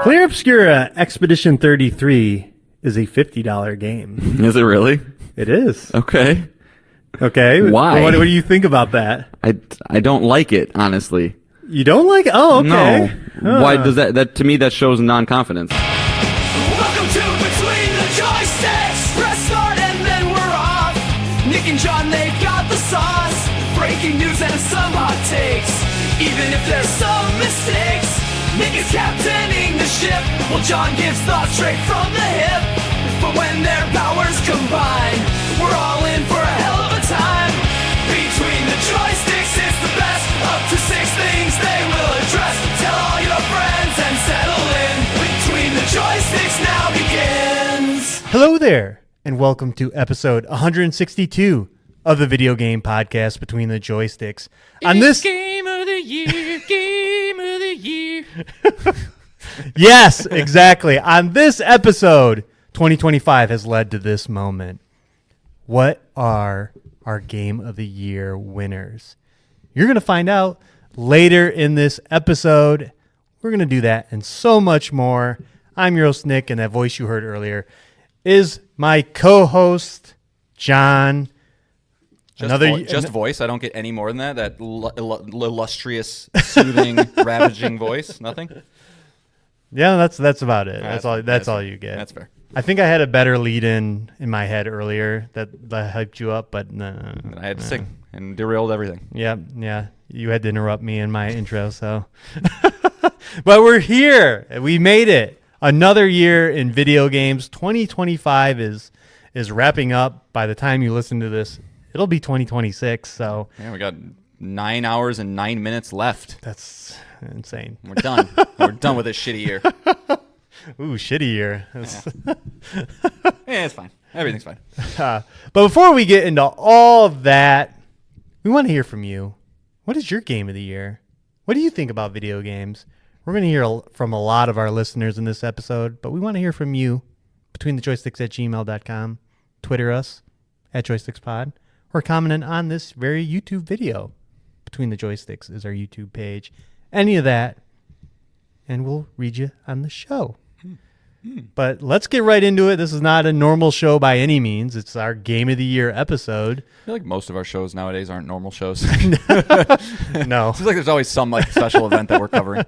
Clear Obscura Expedition 33 is a $50 game. Is it really? It is. Okay. Okay. Why? What do you think about that? I don't like it, honestly. You don't like it? Oh, okay. No. Why does that to me that shows non-confidence. Welcome to Between the Joysticks. Press start and then we're off. Nick and John, they've got the sauce. Breaking news and some hot takes. Even if there's some mistakes, Nick is captaining the ship, while John gives thoughts straight from the hip. But when their powers combine, we're all in for a hell of a time. Between the Joysticks, it's the best. Up to 6 things they will address. Tell all your friends and settle in. Between the Joysticks now begins. Hello there, and welcome to episode 162 of the video game podcast Between the Joysticks. On this game of the year, game of the year. Yes, exactly. On this episode, 2025 has led to this moment. What are our Game of the Year winners? You're going to find out later in this episode. We're going to do that and so much more. I'm your host, Nick, and that voice you heard earlier is my co-host, John. Just voice. I don't get any more than that. That illustrious, soothing, ravaging voice. Nothing. Yeah, that's about it. That's all. That's fair. all you get. That's fair. I think I had a better lead in my head earlier that hyped you up, but no. I had to sing and derailed everything. Yeah. You had to interrupt me in my intro, so. But we're here. We made it. Another year in video games. 2025 is wrapping up. By the time you listen to this, it'll be 2026. So Yeah, we got 9 hours and 9 minutes left. that's insane. We're done. We're done with this shitty year. Ooh, shitty year. Yeah, it's fine. Everything's fine. But before we get into all of that, we want to hear from you. What is your game of the year? What do you think about video games? We're going to hear from a lot of our listeners in this episode, but we want to hear from you. BetweenTheJoysticks@gmail.com. Twitter us @JoysticksPod, or comment on this very YouTube video. Between the Joysticks is our YouTube page. Any of that, and we'll read you on the show. But let's get right into it. This is not a normal show by any means. It's our Game of the Year episode. I feel like most of our shows nowadays aren't normal shows. No. Seems like there's always some like special event that we're covering.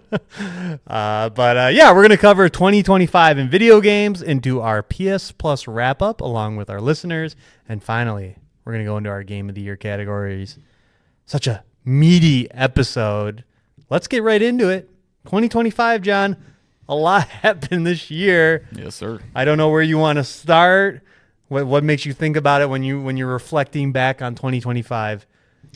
But we're going to cover 2025 in video games into our PS Plus wrap-up along with our listeners. And finally, we're going to go into our Game of the Year categories. Such a meaty episode. Let's get right into it. 2025, John. A lot happened this year. Yes, sir. I don't know where you want to start. What makes you think about it when you're reflecting back on 2025?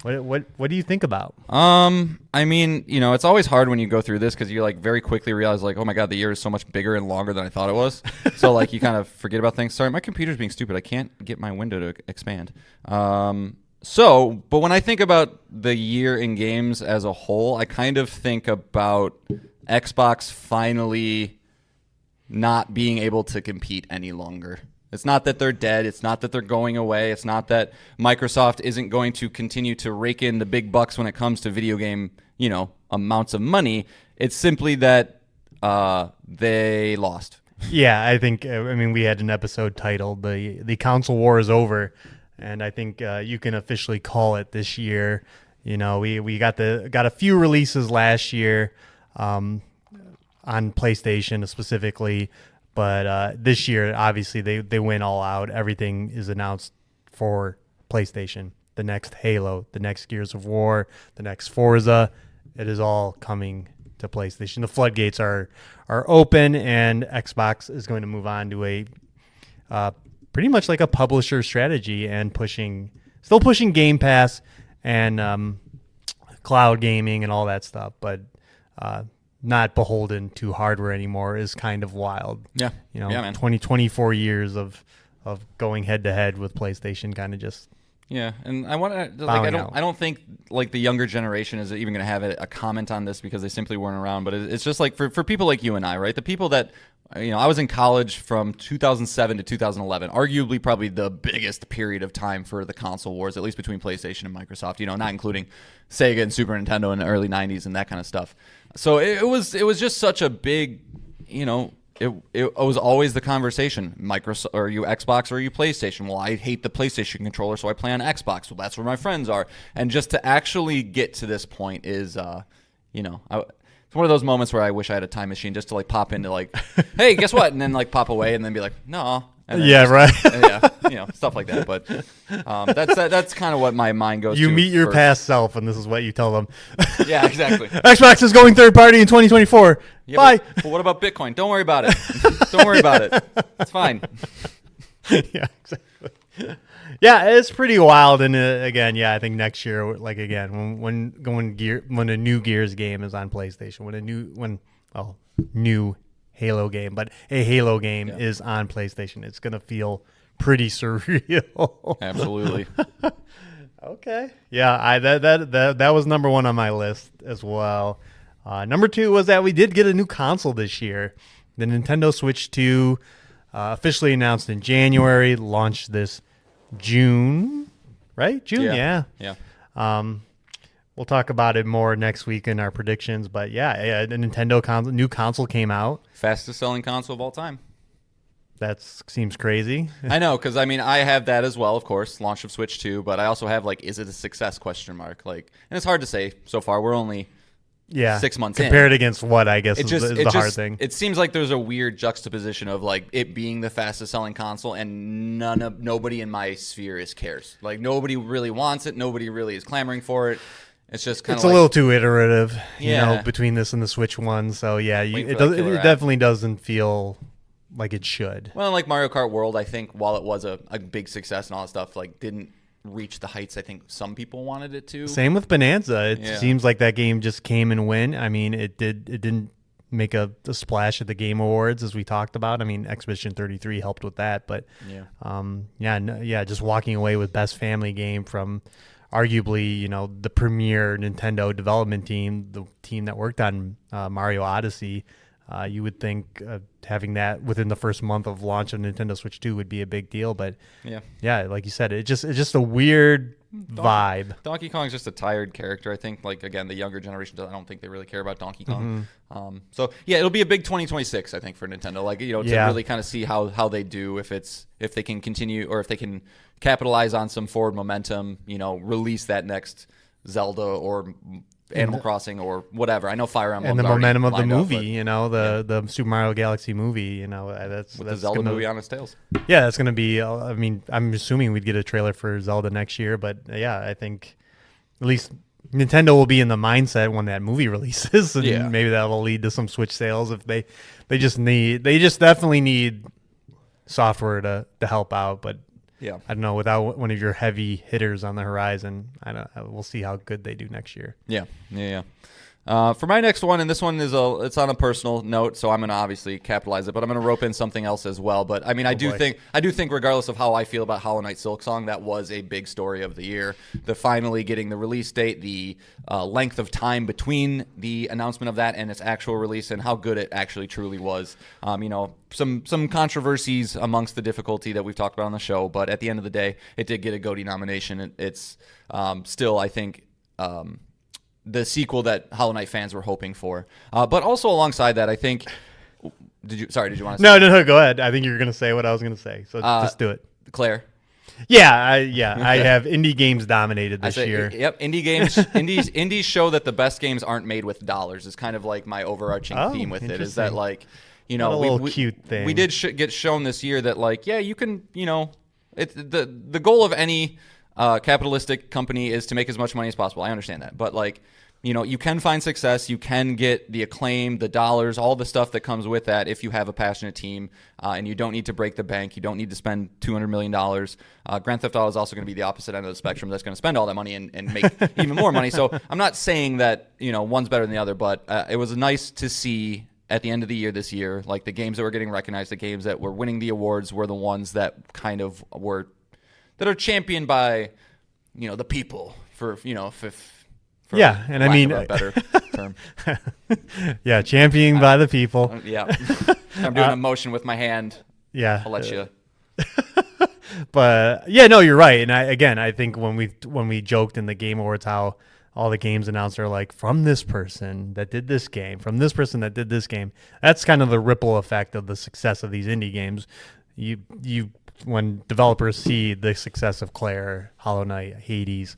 What do you think about? I mean, it's always hard when you go through this because you like very quickly realize like, oh my god, the year is so much bigger and longer than I thought it was. So like you kind of forget about things. Sorry, my computer's being stupid. I can't get my window to expand. But when I think about the year in games as a whole, I kind of think about Xbox finally not being able to compete any longer. It's not that they're dead. It's not that they're going away. It's not that Microsoft isn't going to continue to rake in the big bucks when it comes to video game, amounts of money. It's simply that they lost. Yeah, I think, we had an episode titled The Console War is Over, and I think you can officially call it this year. We got a few releases last year on PlayStation specifically, but this year, obviously, they went all out. Everything is announced for PlayStation. The next Halo, the next Gears of War, the next Forza, it is all coming to PlayStation. The floodgates are open, and Xbox is going to move on to a pretty much like a publisher strategy and still pushing Game Pass and cloud gaming and all that stuff, but not beholden to hardware anymore is kind of wild. Yeah. Man. 24 years of going head to head with PlayStation kind of just. Yeah, and I want to I don't think like the younger generation is even going to have a comment on this because they simply weren't around. But it's just like for people like you and I, right? The people that I was in college from 2007 to 2011, arguably probably the biggest period of time for the console wars, at least between PlayStation and Microsoft. Not including Sega and Super Nintendo in the early 90s and that kind of stuff. So it was just such a big it was always the conversation: Microsoft, or you Xbox, or you PlayStation. Well, I hate the PlayStation controller, so I play on Xbox. Well, that's where my friends are. And just to actually get to this point is, it's one of those moments where I wish I had a time machine just to like pop into like, hey, guess what? And then like pop away and then be like, no. And then right. Stuff like that. But that's kind of what my mind goes to. You meet your first. past self, and this is what you tell them. Yeah, exactly. Xbox is going third party in 2024. Yeah, Bye. But what about Bitcoin? Don't worry about it. Don't worry about it. It's fine. Yeah, exactly. Yeah, it's pretty wild, and again, I think next year, like again, when a new Gears game is on PlayStation, when new Halo game, but a Halo game is on PlayStation, it's gonna feel pretty surreal. Absolutely. Okay. Yeah, that was number one on my list as well. Number two was that we did get a new console this year. The Nintendo Switch 2 officially announced in January, launched this June, right? June, yeah. We'll talk about it more next week in our predictions, but the Nintendo new console came out. Fastest selling console of all time. That seems crazy. I know, because I have that as well, of course, launch of Switch 2, but I also have is it a success ? And it's hard to say so far. We're only 6 months compared in. against what I guess is the hard thing. It seems like there's a weird juxtaposition of it being the fastest selling console and nobody in my sphere cares. Nobody really wants it. Nobody really is clamoring for it. It's just kind of a little too iterative, Yeah. between this and the Switch 1. So it killer app. definitely doesn't feel like it should. Well, like Mario Kart World, I think while it was a big success and all that stuff, didn't reach the heights I think some people wanted it to. Same with Bonanza. It seems like that game just came and went. I mean, it didn't make a splash at the Game Awards as we talked about. I mean, Expedition 33 helped with that, but just walking away with Best Family Game from arguably, the premier Nintendo development team, the team that worked on Mario Odyssey. You would think having that within the first month of launch of Nintendo Switch 2 would be a big deal, but like you said, it's just a weird vibe. Donkey Kong's just a tired character, I think. Again, the younger generation, I don't think they really care about Donkey Kong. So it'll be a big 2026, I think, for Nintendo. To really kind of see how they do, if they can continue or if they can capitalize on some forward momentum. Release that next Zelda or Animal Crossing or whatever. I know Fire Emblem and the momentum of the movie, up, the Super Mario Galaxy movie, that's the Zelda movie on its tails. Yeah, that's going to be. I mean, I'm assuming we'd get a trailer for Zelda next year, but I think at least Nintendo will be in the mindset when that movie releases, and maybe that will lead to some Switch sales if they just definitely need software to help out, but. Yeah, I don't know. Without one of your heavy hitters on the horizon, we'll see how good they do next year. Yeah. For my next one, and this one it's on a personal note, so I'm going to obviously capitalize it, but I'm going to rope in something else as well. But I mean, I do think, regardless of how I feel about Hollow Knight Silksong, that was a big story of the year. The finally getting the release date, the length of time between the announcement of that and its actual release, and how good it actually truly was. Some controversies amongst the difficulty that we've talked about on the show, but at the end of the day, it did get a GOTY nomination. It's still, I think. The sequel that Hollow Knight fans were hoping for. But also alongside that, I think... Did you want to say? No, go ahead. I think you were going to say what I was going to say, so just do it. Claire? I have indie games dominated this year. Yep, indie games. Indies show that the best games aren't made with dollars. It's kind of like my overarching theme with it, is that cute thing. We did get shown this year that you can, the goal of any capitalistic company is to make as much money as possible. I understand that, but you can find success, you can get the acclaim, the dollars, all the stuff that comes with that if you have a passionate team, and you don't need to break the bank, you don't need to spend $200 million. Grand Theft Auto is also going to be the opposite end of the spectrum, that's going to spend all that money and make even more money. So I'm not saying that one's better than the other, but it was nice to see at the end of the year this year, the games that were getting recognized, the games that were winning the awards were the ones that kind of were that are championed by the people for and I mean a better term. Championing by the people. I'm doing a motion with my hand. I'll let you. But no, you're right. And I think when we joked in the Game Awards how all the games announced are like from this person that did this game, from this person that did this game. That's kind of the ripple effect of the success of these indie games. You when developers see the success of Claire, Hollow Knight, Hades,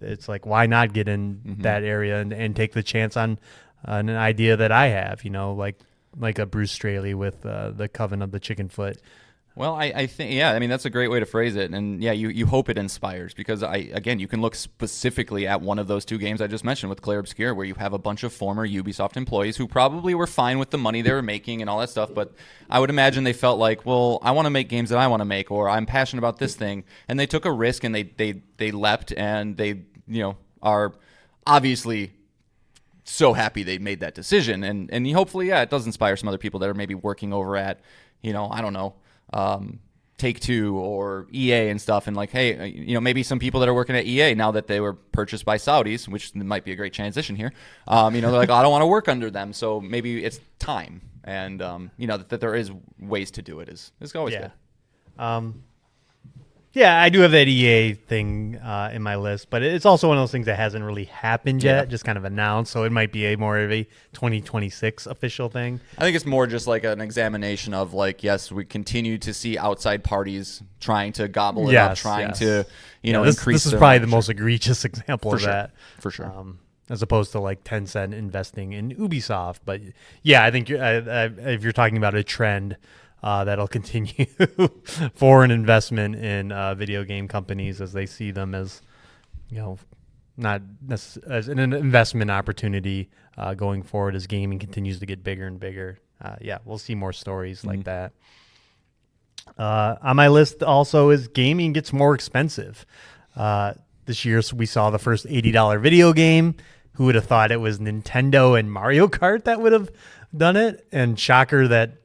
it's like, why not get in that area and take the chance on an idea that I have, like a Bruce Straley with the Coven of the Chicken Foot. Well, I think, I mean, that's a great way to phrase it. And yeah, you hope it inspires, because again, you can look specifically at one of those two games I just mentioned with Clair Obscur, where you have a bunch of former Ubisoft employees who probably were fine with the money they were making and all that stuff. But I would imagine they felt like, well, I want to make games that I want to make, or I'm passionate about this thing. And they took a risk, and they leapt, and they, are obviously so happy they made that decision. And hopefully, it does inspire some other people that are maybe working over at, I don't know, Take-Two or EA and stuff, and like, hey, maybe some people that are working at EA now that they were purchased by Saudis, which might be a great transition here. They're like, oh, I don't want to work under them, so maybe it's time. And that there is ways to do it is always good. Yeah, I do have that EA thing in my list, but it's also one of those things that hasn't really happened yet, just kind of announced. So it might be more of a 2026 official thing. I think it's more just like an examination of like, yes, we continue to see outside parties trying to gobble it up, trying to, increase. This is probably the most egregious example of that. For sure. As opposed to like Tencent investing in Ubisoft. But yeah, I think if you're talking about a trend, that'll continue foreign investment in video game companies as they see them as, not as an investment opportunity going forward as gaming continues to get bigger and bigger. We'll see more stories like that. On my list also is gaming gets more expensive. This year we saw the first $80 video game. Who would have thought it was Nintendo and Mario Kart that would have done it? And shocker that,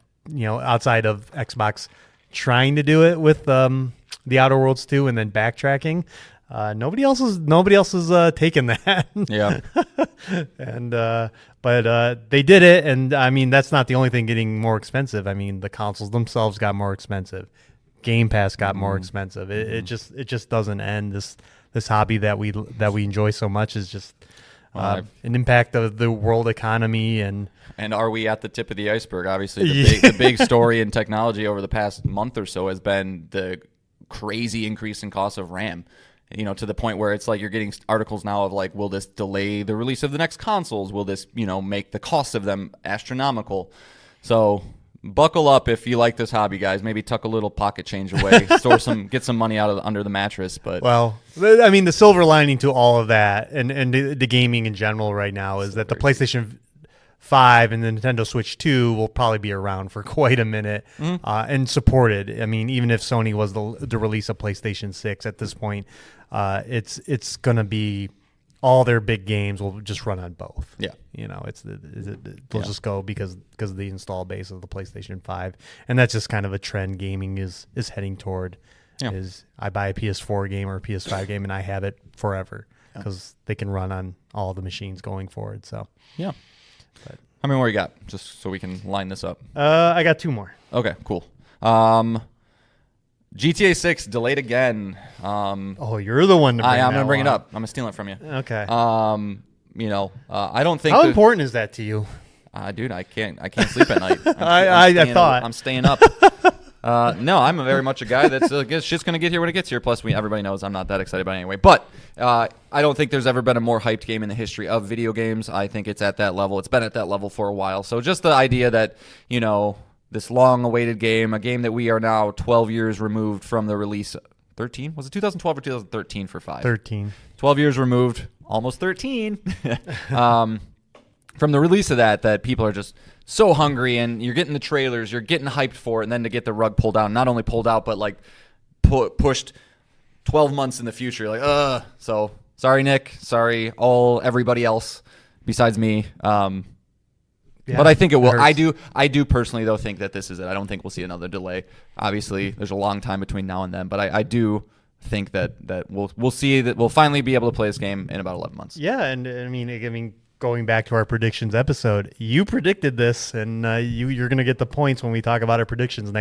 outside of Xbox trying to do it with the Outer Worlds 2 and then backtracking, nobody else is taking that. Yeah. And but they did it, and I mean that's not the only thing getting more expensive. I mean the consoles themselves got more expensive. Game Pass got more expensive. It just doesn't end. This hobby that we enjoy so much is just an impact of the world economy. And are we at the tip of the iceberg? Obviously, the big story in technology over the past month or so has been the crazy increase in cost of RAM. To the point where it's like you're getting articles now of like, will this delay the release of the next consoles? Will this, make the cost of them astronomical? So buckle up if you like this hobby, guys. Maybe tuck a little pocket change away, get some money out of under the mattress. But I mean, the silver lining to all of that and the gaming in general right now is that the PlayStation 5 and the Nintendo Switch 2 will probably be around for quite a minute and supported. I mean, even if Sony was the release of PlayStation 6 at this point, it's going to be all their big games will just run on both. Yeah. They'll just go because of the install base of the PlayStation 5. And that's just kind of a trend gaming is heading toward. Yeah. Is I buy a PS4 game or a PS5 game and I have it forever because they can run on all the machines going forward. So, yeah. But, how many more you got, just so we can line this up? I got 2 more. Okay, cool. GTA 6 delayed again. You're the one to bring I'm going to bring it up. I'm going to steal it from you. Okay. I don't think... How important is that to you? Dude, I can't sleep at night. I thought. I'm staying up. No, I'm very much a guy that's shit's going to get here when it gets here. Plus, everybody knows I'm not that excited about it anyway. But I don't think there's ever been a more hyped game in the history of video games. I think it's at that level. It's been at that level for a while. So just the idea that, this long-awaited game, a game that we are now 12 years removed from the release. 13? Was it 2012 or 2013 for 5? 13. 12 years removed, almost 13. From the release of that people are just so hungry, and you're getting the trailers, you're getting hyped for it, and then to get the rug pulled out, not only pulled out, but like pushed 12 months in the future. You're like, So, sorry, Nick. Sorry, everybody else besides me. But I think it will. I do personally, though, think that this is it. I don't think we'll see another delay. Obviously, there's a long time between now and then, but I do think that we'll see that we'll finally be able to play this game in about 11 months. Yeah, and I mean, going back to our predictions episode, you predicted this, and you're going to get the points when we talk about our predictions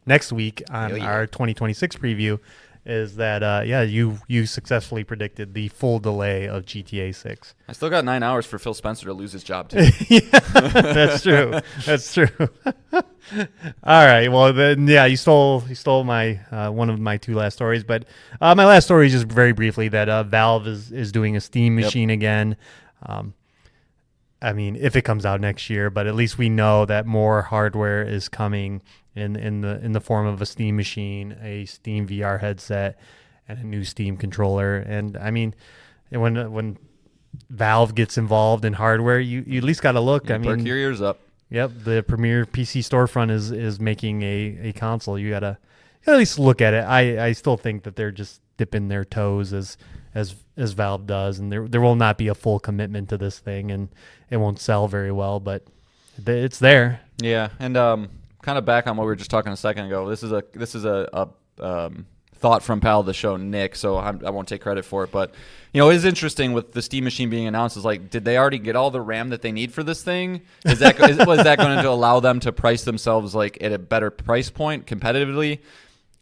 next week on our 2026 preview. is that you successfully predicted the full delay of GTA 6. I still got 9 hours for Phil Spencer to lose his job too. That's true. That's true. All right. Well, then, yeah, you stole my one of my two last stories, but my last story is just very briefly that Valve is doing a Steam machine again. I mean, if it comes out next year, but at least we know that more hardware is coming in the form of a Steam machine, a Steam VR headset, and a new Steam controller. And I mean, when Valve gets involved in hardware, you at least got to look. I mean, perk your ears up. Yep, the premier PC storefront is making a console. You gotta at least look at it. I still think that they're just dipping their toes as Valve does, and there will not be a full commitment to this thing, and it won't sell very well, but it's there. Yeah, and kind of back on what we were just talking a second ago. This is a thought from pal of the show, Nick. So I won't take credit for it, but it is interesting with the Steam machine being announced. Is like, did they already get all the RAM that they need for this thing? Was that going to allow them to price themselves like at a better price point competitively?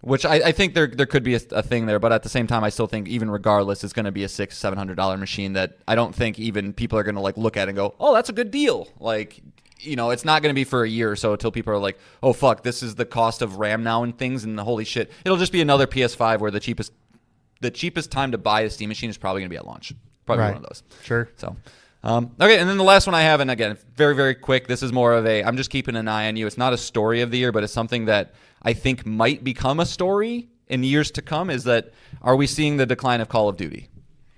Which I think there could be a thing there, but at the same time, I still think even regardless, it's going to be a $600-700 machine that I don't think even people are going to like look at and go, oh, that's a good deal. Like, it's not going to be for a year or so until people are like, oh fuck, this is the cost of RAM now and things, and the holy shit, it'll just be another PS5 where the cheapest time to buy a Steam machine is probably going to be at launch. Probably one of those. Sure. So. Okay, and then the last one I have, and again, very, very quick. This is more of I'm just keeping an eye on you. It's not a story of the year, but it's something that I think might become a story in years to come. Is that, are we seeing the decline of Call of Duty?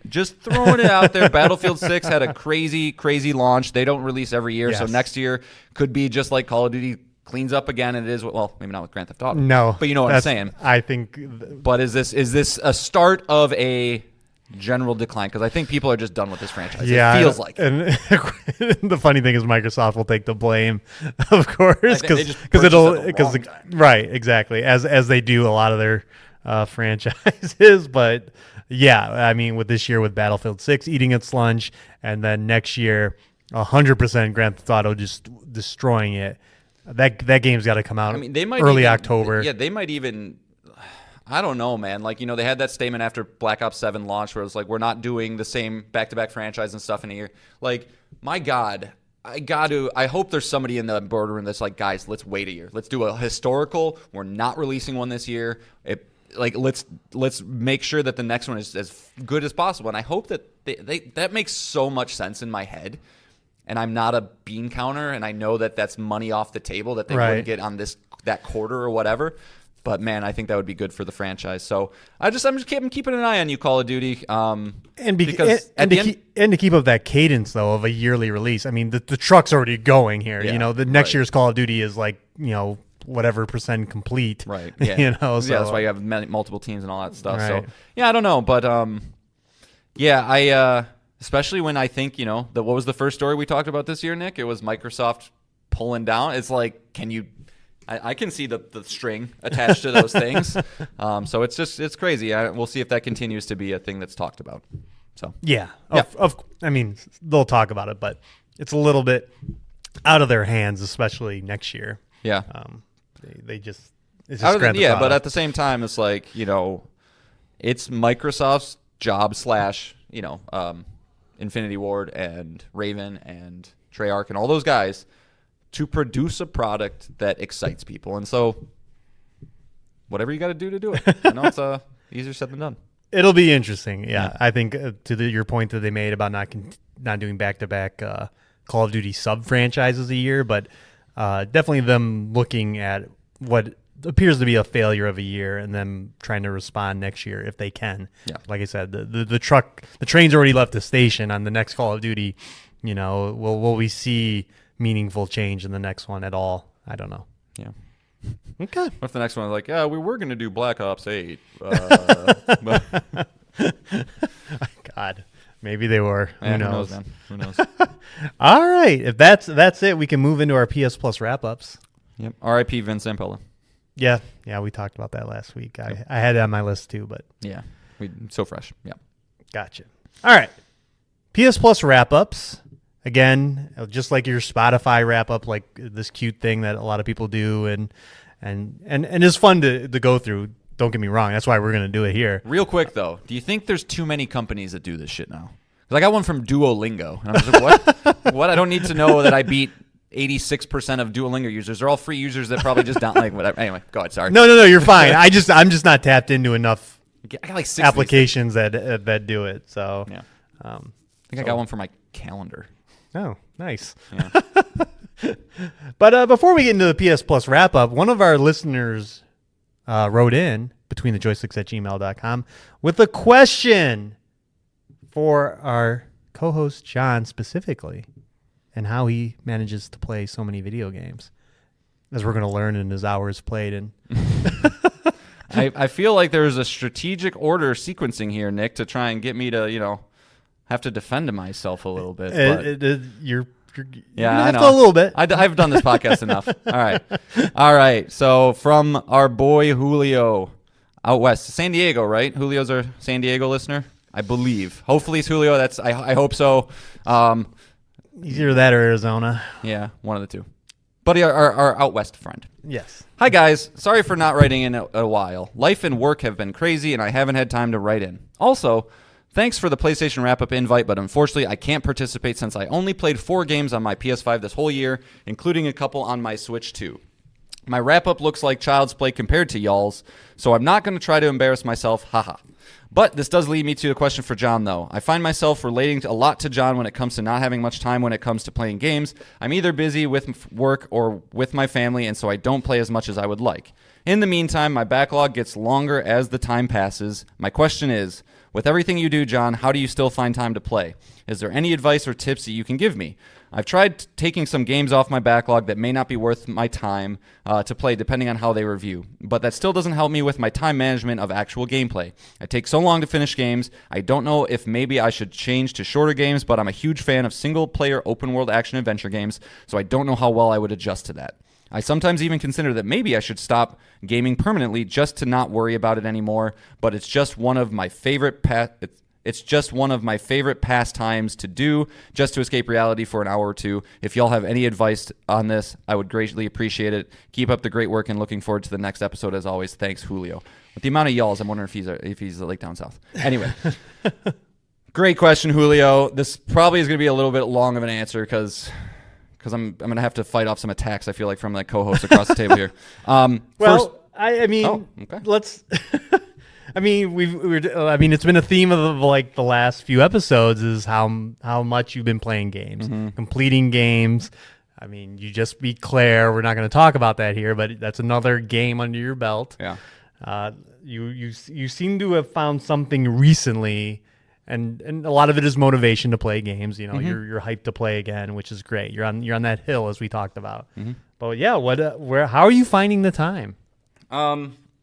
Just throwing it out there. Battlefield 6 had a crazy, crazy launch. They don't release every year, so next year could be just like Call of Duty cleans up again. And it is, well, maybe not with Grand Theft Auto. No, but you know what I'm saying. I think. But is this a start of a general decline? Because I think people are just done with this franchise. Yeah, it feels like. And the funny thing is, Microsoft will take the blame, of course, because right, exactly, as they do a lot of their franchises. But yeah, I mean, with this year with Battlefield 6 eating its lunch, and then next year 100% Grand Theft Auto just destroying it. That game's got to come out. I mean, they might early October. Yeah, they might even. I don't know, man. Like, they had that statement after Black Ops 7 launched where it was like, we're not doing the same back-to-back franchise and stuff in a year. Like, my God, I hope there's somebody in the boardroom that's like, guys, let's wait a year. Let's do a historical. We're not releasing one this year. Let's make sure that the next one is as good as possible. And I hope that that makes so much sense in my head. And I'm not a bean counter, and I know that that's money off the table that they wouldn't get on that quarter or whatever. But man, I think that would be good for the franchise. So I'm just keeping an eye on you, Call of Duty. To keep up that cadence though of a yearly release. I mean, the truck's already going here. Yeah, the next year's Call of Duty is like whatever % complete. Right. Yeah. So that's why you have multiple teams and all that stuff. Right. So yeah, I don't know, but I especially when I think what was the first story we talked about this year, Nick? It was Microsoft pulling down. It's like, can you? I can see the string attached to those things. So it's crazy. We'll see if that continues to be a thing that's talked about. So yeah. I mean, they'll talk about it, but it's a little bit out of their hands, especially next year. Yeah. They just it's just but at the same time, it's like it's Microsoft's job / Infinity Ward and Raven and Treyarch and all those guys to produce a product that excites people. And so whatever you got to do it. I know it's easier said than done. It'll be interesting. Yeah. I think your point that they made about not doing back-to-back Call of Duty sub-franchises a year, but definitely them looking at what appears to be a failure of a year and then trying to respond next year if they can. Yeah. Like I said, the train's already left the station on the next Call of Duty. Will we see meaningful change in the next one at all? I don't know. Yeah. Okay. What if the next one is like, we were going to do Black Ops 8. God. Maybe they were. Yeah, Who knows? Man? Who knows? All right. If that's it, we can move into our PS Plus wrap-ups. Yep. R.I.P. Vince Zampella. Yeah. Yeah, we talked about that last week. I had it on my list too, but. Yeah. So fresh. Yeah. Gotcha. All right. PS Plus wrap-ups. Again, just like your Spotify wrap-up, like this cute thing that a lot of people do and it's fun to go through. don't get me wrong. That's why we're going to do it here. Real quick though, do you think there's too many companies that do this shit now? Because I got one from Duolingo, and I'm just like, what? What? I don't need to know that I beat 86% of Duolingo users. They're all free users that probably just don't like whatever. Anyway, go ahead. Sorry. No, you're fine. I'm just not tapped into enough I got like 6 applications that do it. So Yeah. I think I got one for my calendar. Oh, nice. Yeah. But before we get into the PS Plus wrap up, one of our listeners wrote in betweenthejoysticks@gmail.com with a question for our co-host John specifically, and how he manages to play so many video games, as we're going to learn in his hours played. And I feel like there's a strategic order sequencing here, Nick, to try and get me to, have to defend myself a little bit. But you're yeah, I have know. to a little bit. I've done this podcast enough. All right. So from our boy Julio out west, San Diego, right? Julio's our San Diego listener, I believe. Hopefully it's Julio. I hope so. Either that or Arizona. Yeah, one of the two. But our out west friend. Yes. Hi, guys. Sorry for not writing in a while. Life and work have been crazy, and I haven't had time to write in. Also, thanks for the PlayStation wrap-up invite, but unfortunately, I can't participate since I only played 4 games on my PS5 this whole year, including a couple on my Switch, too. My wrap-up looks like child's play compared to y'all's, so I'm not going to try to embarrass myself, haha. But this does lead me to a question for John, though. I find myself relating a lot to John when it comes to not having much time when it comes to playing games. I'm either busy with work or with my family, and so I don't play as much as I would like. In the meantime, my backlog gets longer as the time passes. My question is, with everything you do, John, how do you still find time to play? Is there any advice or tips that you can give me? I've tried taking some games off my backlog that may not be worth my time to play depending on how they review, but that still doesn't help me with my time management of actual gameplay. I take so long to finish games, I don't know if maybe I should change to shorter games, but I'm a huge fan of single-player open-world action-adventure games, so I don't know how well I would adjust to that. I sometimes even consider that maybe I should stop gaming permanently just to not worry about it anymore, but it's just one of my favorite pastimes to do, just to escape reality for an hour or two. If y'all have any advice on this, I would greatly appreciate it. Keep up the great work and looking forward to the next episode as always. Thanks, Julio. With the amount of y'alls, I'm wondering if he's like down south. Anyway, great question, Julio. This probably is going to be a little bit long of an answer because I'm going to have to fight off some attacks, I feel like, from my co-hosts across the table here. Let's. I mean, it's been a theme of like the last few episodes is how much you've been playing games, completing games. I mean, you just beat Claire. We're not going to talk about that here, but that's another game under your belt. Yeah. You seem to have found something recently, and a lot of it is motivation to play games. You know, you're hyped to play again, which is great. You're on that hill as we talked about. But yeah, how are you finding the time?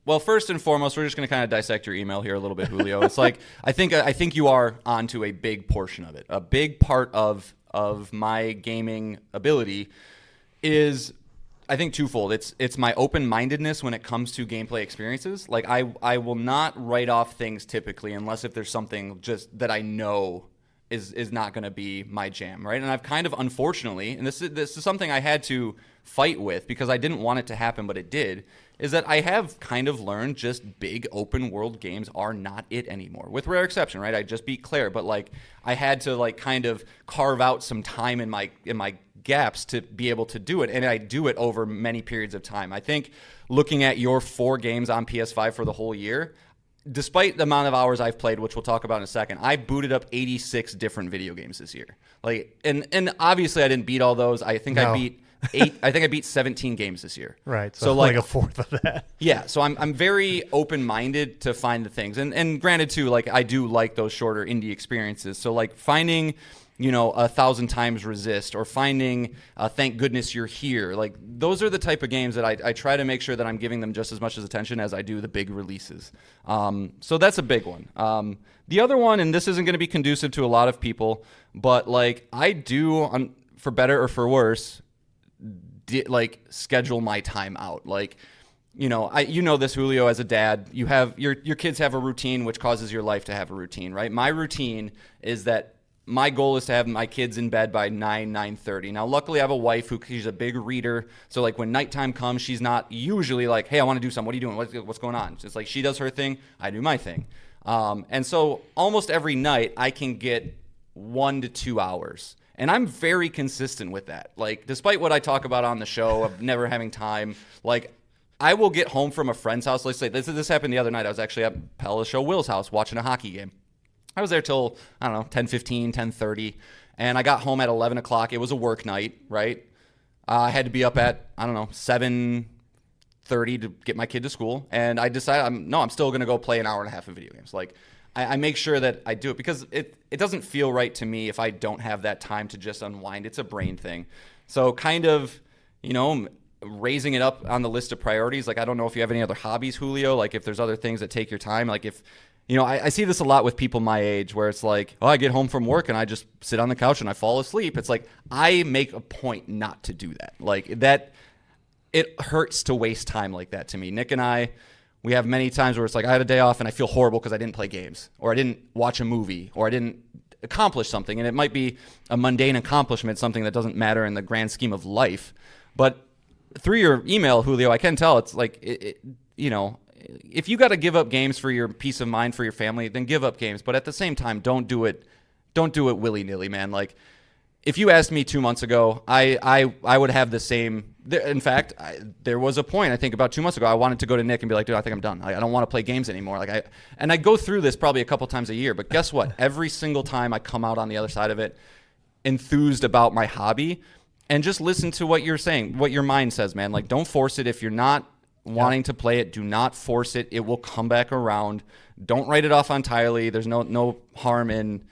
Well, first and foremost, we're just going to kind of dissect your email here a little bit, Julio. It's like I think you are onto a big portion of it. A big part of my gaming ability is, I think, twofold. It's my open-mindedness when it comes to gameplay experiences. Like I will not write off things typically unless if there's something just that I know is not going to be my jam, right? And I've kind of, unfortunately, and this is something I had to fight with because I didn't want it to happen, but it did, is that I have kind of learned just big open world games are not it anymore. With rare exception, right? I just beat Claire, but like I had to like kind of carve out some time in my gaps to be able to do it, and I do it over many periods of time. I think looking at your 4 games on PS5 for the whole year, despite the amount of hours I've played, which we'll talk about in a second, I booted up 86 different video games this year. Like, and obviously I didn't beat all those. I think I beat 17 games this year. Right. So like a fourth of that. Yeah. So I'm very open-minded to find the things. And granted too, like I do like those shorter indie experiences. So like finding, 1,000 Times Resist or finding Thank Goodness You're Here. Like those are the type of games that I try to make sure that I'm giving them just as much attention as I do the big releases. So that's a big one. The other one, and this isn't going to be conducive to a lot of people, but like I do, for better or for worse, like schedule my time out. Like, this, Julio, as a dad, you have your kids have a routine which causes your life to have a routine, right? My routine is that my goal is to have my kids in bed by 9:30. Now, luckily, I have a wife she's a big reader. So, like, when nighttime comes, she's not usually like, hey, I want to do something. What are you doing? What's going on? It's like she does her thing. I do my thing. And so almost every night I can get 1 to 2 hours. And I'm very consistent with that. Like, despite what I talk about on the show of never having time, like, I will get home from a friend's house. Let's say this happened the other night. I was actually at Pella's show, Will's house, watching a hockey game. I was there till, I don't know, 10:15, 10:30, and I got home at 11 o'clock. It was a work night, right? I had to be up at, I don't know, 7:30 to get my kid to school, and I decided, I'm still going to go play an hour and a half of video games. Like, I make sure that I do it because it doesn't feel right to me if I don't have that time to just unwind. It's a brain thing. So kind of, raising it up on the list of priorities. Like, I don't know if you have any other hobbies, Julio, like if there's other things that take your time, like if... I see this a lot with people my age where it's like, I get home from work and I just sit on the couch and I fall asleep. It's like, I make a point not to do that. Like that, it hurts to waste time like that to me. Nick and I, we have many times where it's like, I had a day off and I feel horrible because I didn't play games or I didn't watch a movie or I didn't accomplish something. And it might be a mundane accomplishment, something that doesn't matter in the grand scheme of life. But through your email, Julio, I can tell it's like, if you got to give up games for your peace of mind for your family, then give up games. But at the same time, don't do it willy-nilly, man. Like, if you asked me 2 months ago, I would have the same. In fact, there was a point, I think about 2 months ago, I wanted to go to Nick and be like, dude, I think I'm done. I don't want to play games anymore. And I go through this probably a couple times a year. But guess what? Every single time I come out on the other side of it, enthused about my hobby, and just listen to what you're saying, what your mind says, man. Like, don't force it. If you're not wanting to play it, do not force it. It will come back around. Don't write it off entirely. There's no harm in,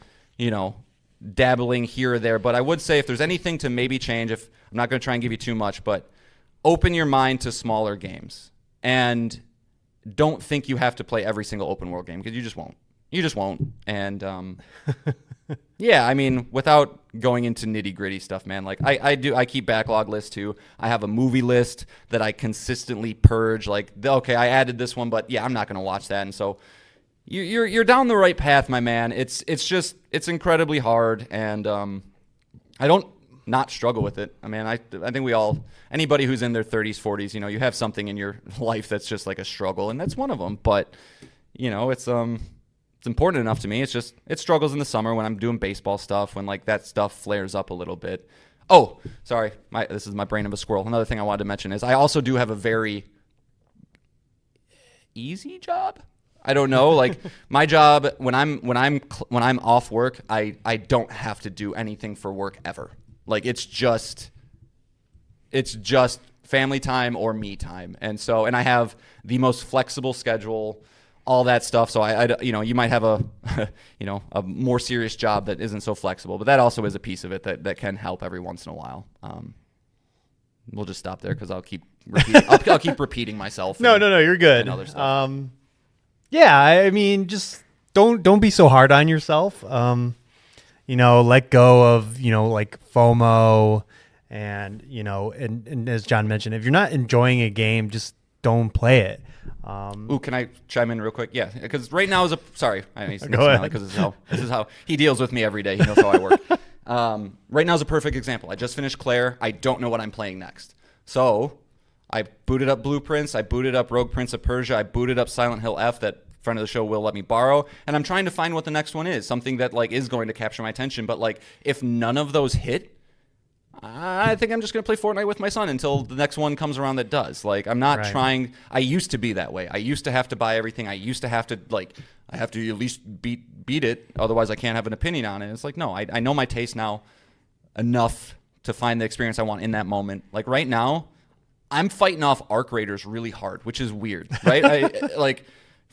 dabbling here or there. But I would say if there's anything to maybe change, if I'm not going to try and give you too much, but open your mind to smaller games. And don't think you have to play every single open world game because you just won't. You just won't. And yeah, I mean, without going into nitty gritty stuff, man, like I keep backlog lists too. I have a movie list that I consistently purge. Like, okay, I added this one, but yeah, I'm not going to watch that. And so you're down the right path, my man. It's incredibly hard. And I don't not struggle with it. I mean, I think we all, anybody who's in their 30s, 40s, you have something in your life that's just like a struggle. And that's one of them. But, it's important enough to me. It's just, it struggles in the summer when I'm doing baseball stuff, when like that stuff flares up a little bit. Oh, sorry. This is my brain of a squirrel. Another thing I wanted to mention is I also do have a very easy job. I don't know. Like my job, when I'm off work, I don't have to do anything for work ever. Like it's just family time or me time. And I have the most flexible schedule, all that stuff. So you might have a, a more serious job that isn't so flexible, but that also is a piece of it that can help every once in a while. We'll just stop there because I'll keep repeating myself. No, you're good. And other stuff. Yeah, I mean, just don't be so hard on yourself. Let go of, like FOMO and, and as John mentioned, if you're not enjoying a game, just don't play it. Can I chime in real quick? Yeah, because right now sorry, Go ahead. Because this is how he deals with me every day. He knows how I work. Right now is a perfect example. I just finished Claire. I don't know what I'm playing next. So I booted up Blueprints. I booted up Rogue Prince of Persia. I booted up Silent Hill F that friend of the show will let me borrow. And I'm trying to find what the next one is, something that like is going to capture my attention. But like if none of those hit, I think I'm just going to play Fortnite with my son until the next one comes around that does. Like, I'm not trying. I used to be that way. I used to have to buy everything. I used to have to, I have to at least beat it. Otherwise, I can't have an opinion on it. It's like, no, I know my taste now enough to find the experience I want in that moment. Like, right now, I'm fighting off Arc Raiders really hard, which is weird, right?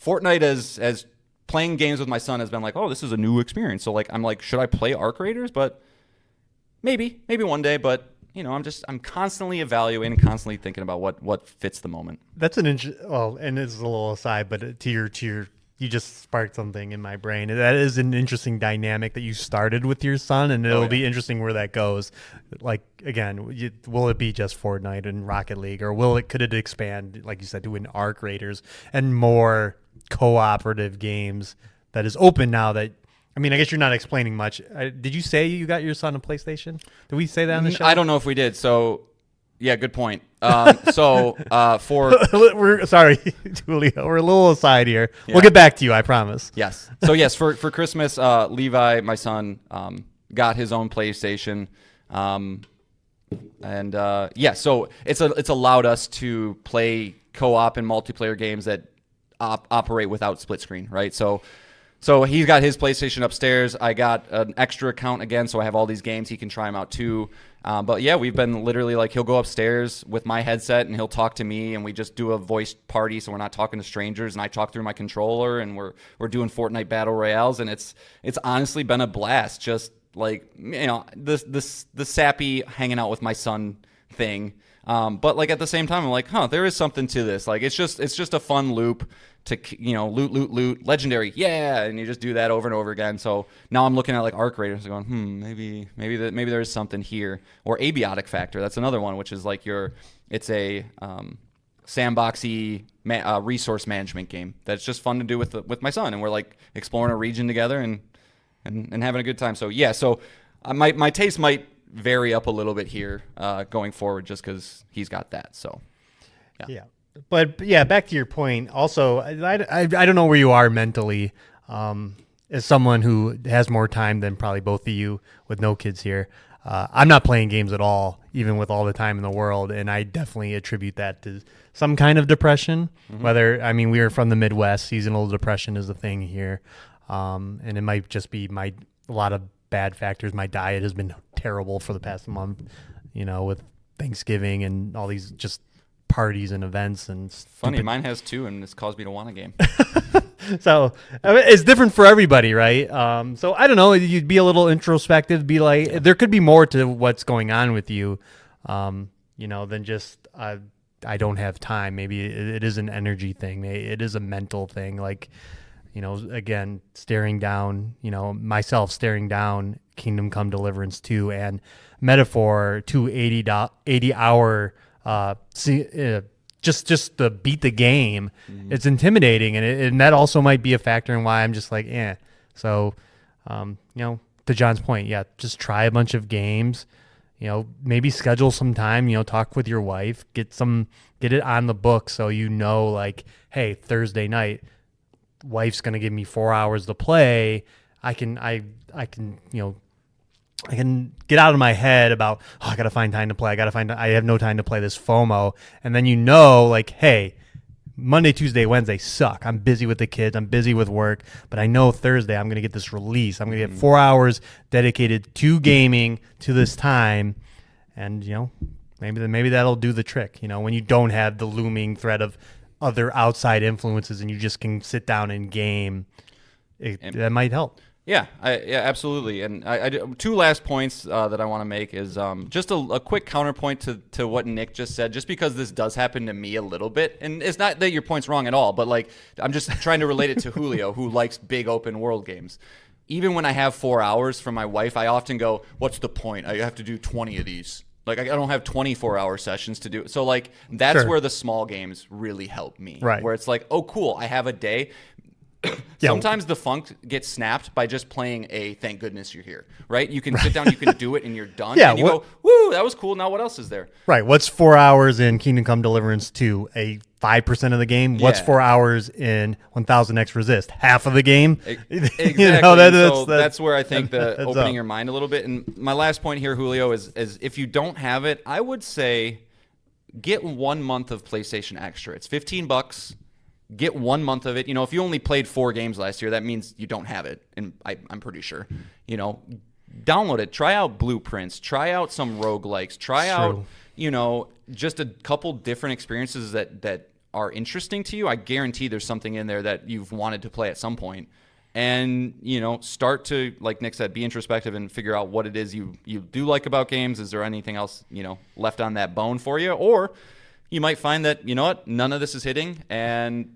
Fortnite as playing games with my son has been like, oh, this is a new experience. So, like, I'm like, should I play Arc Raiders? But maybe one day, but I'm constantly evaluating, constantly thinking about what fits the moment. That's and it's a little aside, but to your you just sparked something in my brain. That is an interesting dynamic that you started with your son, and it'll be interesting where that goes. Like again, will it be just Fortnite and Rocket League, or could it expand, like you said, to an Arc Raiders and more cooperative games that is open now that I mean, I guess you're not explaining much. Did you say you got your son a PlayStation? Did we say that on the show? I don't know if we did. So, yeah, good point. For we're sorry, Julio. We're a little aside here. We'll get back to you. I promise. yes. So yes, for Christmas, Levi, my son, got his own PlayStation. So it's allowed us to play co-op and multiplayer games that operate without split screen, right? So he's got his PlayStation upstairs. I got an extra account again, so I have all these games. He can try them out too. But yeah, we've been literally like, he'll go upstairs with my headset and he'll talk to me, and we just do a voice party, so we're not talking to strangers. And I talk through my controller, and we're doing Fortnite battle royales, and it's honestly been a blast. Just like, you know, the sappy hanging out with my son thing. But like at the same time, I'm like, there is something to this. Like it's just a fun loop to, you know, loot, legendary, yeah, and you just do that over and over again. So now I'm looking at like arc raters and going, maybe there is something here. Or Abiotic Factor, that's another one, which is like it's a sandboxy resource management game that's just fun to do with my son, and we're like exploring a region together and having a good time. So yeah, my taste might vary up a little bit here going forward, just because he's got that. So yeah. But yeah, back to your point. Also, I don't know where you are mentally as someone who has more time than probably both of you with no kids here. I'm not playing games at all, even with all the time in the world, and I definitely attribute that to some kind of depression. Mm-hmm. We are from the Midwest. Seasonal depression is a thing here, and it might just be a lot of bad factors. My diet has been terrible for the past month, you know, with Thanksgiving and all these just parties and events and funny, mine has too, and it's caused me to want a game. So it's different for everybody, right? So I don't know, you'd be a little introspective, be like, there could be more to what's going on with you, you know, than just I don't have time. Maybe it is an energy thing. It is a mental thing. Like, you know, again, staring down Kingdom Come Deliverance 2 and Metaphor, 80-hour just to beat the game. Mm-hmm. It's intimidating, and that also might be a factor in why I'm just like, So, you know, to John's point, just try a bunch of games. You know, maybe schedule some time. You know, talk with your wife, get it on the book, so you know, like, hey, Thursday night, wife's gonna give me 4 hours to play. I can you know, I can get out of my head about, I got to find time to play. I have no time to play this FOMO. And then, you know, like, hey, Monday, Tuesday, Wednesday suck. I'm busy with the kids. I'm busy with work. But I know Thursday I'm going to get this release. I'm going to get 4 hours dedicated to gaming to this time. And, you know, maybe that'll do the trick. You know, when you don't have the looming threat of other outside influences and you just can sit down and game, that might help. Yeah, absolutely. And two last points that I want to make is just a quick counterpoint to what Nick just said, just because this does happen to me a little bit. And it's not that your point's wrong at all, but like, I'm just trying to relate it to Julio, who likes big open world games. Even when I have 4 hours from my wife, I often go, what's the point? I have to do 20 of these. Like, I don't have 24-hour sessions to do it. So, like, that's where the small games really help me. Right. Where it's like, oh, cool, I have a day. Sometimes the funk gets snapped by just playing a thank goodness you're here, right? You can sit down, you can do it, and you're done. And you go, woo, that was cool. Now what else is there? Right. What's 4 hours in Kingdom Come Deliverance 2? 5% of the game? What's 4 hours in 1000X Resist? Half of the game? Exactly. You know, that's where I think opening your mind a little bit. And my last point here, Julio, is if you don't have it, I would say get 1 month of PlayStation Extra. It's $15. Get 1 month of it. You know, if you only played 4 games last year, that means you don't have it. And I'm pretty sure. You know, download it. Try out Blueprints. Try out some roguelikes. Try out, you know, just a couple different experiences that are interesting to you. I guarantee there's something in there that you've wanted to play at some point. And, you know, start to, like Nick said, be introspective and figure out what it is you do like about games. Is there anything else, you know, left on that bone for you? Or you might find that, you know what, none of this is hitting, and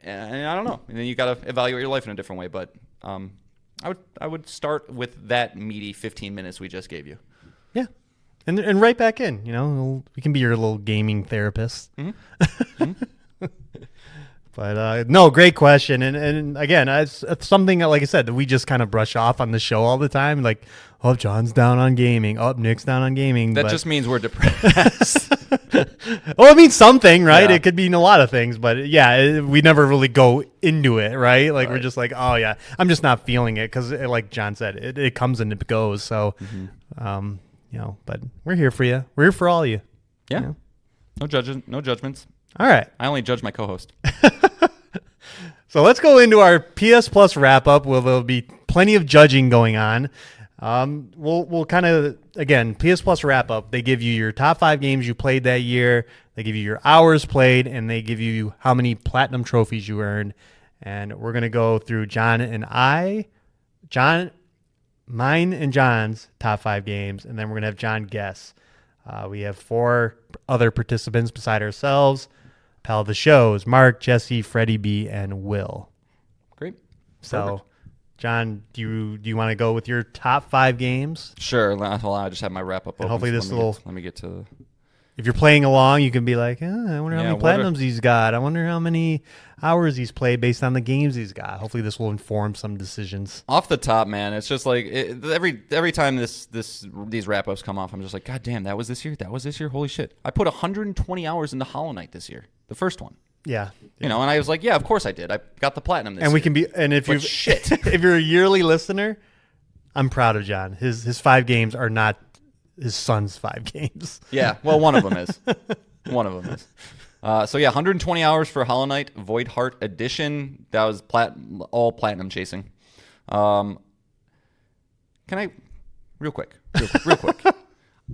I don't know. And then you got to evaluate your life in a different way. But I would start with that meaty 15 minutes we just gave you. Yeah, and right back in. You know, we can be your little gaming therapist. Mm-hmm. Mm-hmm. But no, great question, and again, it's something that, like I said, that we just kind of brush off on the show all the time. Like, oh, John's down on gaming. Oh, Nick's down on gaming. That just means we're depressed. well, it means something, right? Yeah. It could mean a lot of things, but yeah, we never really go into it, right? Like we're just like, oh yeah, I'm just not feeling it because, like John said, it comes and it goes. So, but we're here for you. We're here for all of you. Yeah. You know? No judgments. All right. I only judge my co-host. So let's go into our PS Plus wrap up. Where there'll be plenty of judging going on. We'll kind of, again, PS Plus wrap up. They give you your top 5 games you played that year. They give you your hours played, and they give you how many platinum trophies you earned. And we're gonna go through mine and John's top 5 games, and then we're gonna have John guess. We have 4 other participants beside ourselves. Pal of the shows: Mark, Jesse, Freddie B, and Will. Great. So, Perfect. John, do you want to go with your top 5 games? Sure. Hold on, I just have my wrap up. And hopefully let me get to. If you're playing along, you can be like, I wonder how many what are- platinums he's got. I wonder how many hours he's played based on the games he's got. Hopefully this will inform some decisions. Off the top, man, it's just like every time these wrap ups come off, I'm just like, God damn, that was this year. That was this year. Holy shit! I put 120 hours into Hollow Knight this year, the first one. Yeah. And I was like, yeah, of course I did. I got the platinum this And year. we can be, and if But you shit. if you're a yearly listener, I'm proud of John. His 5 games are not his son's 5 games. Yeah, well, one of them is. One of them is. So yeah, 120 hours for Hollow Knight Void Heart Edition. That was all platinum chasing. Can I, real quick.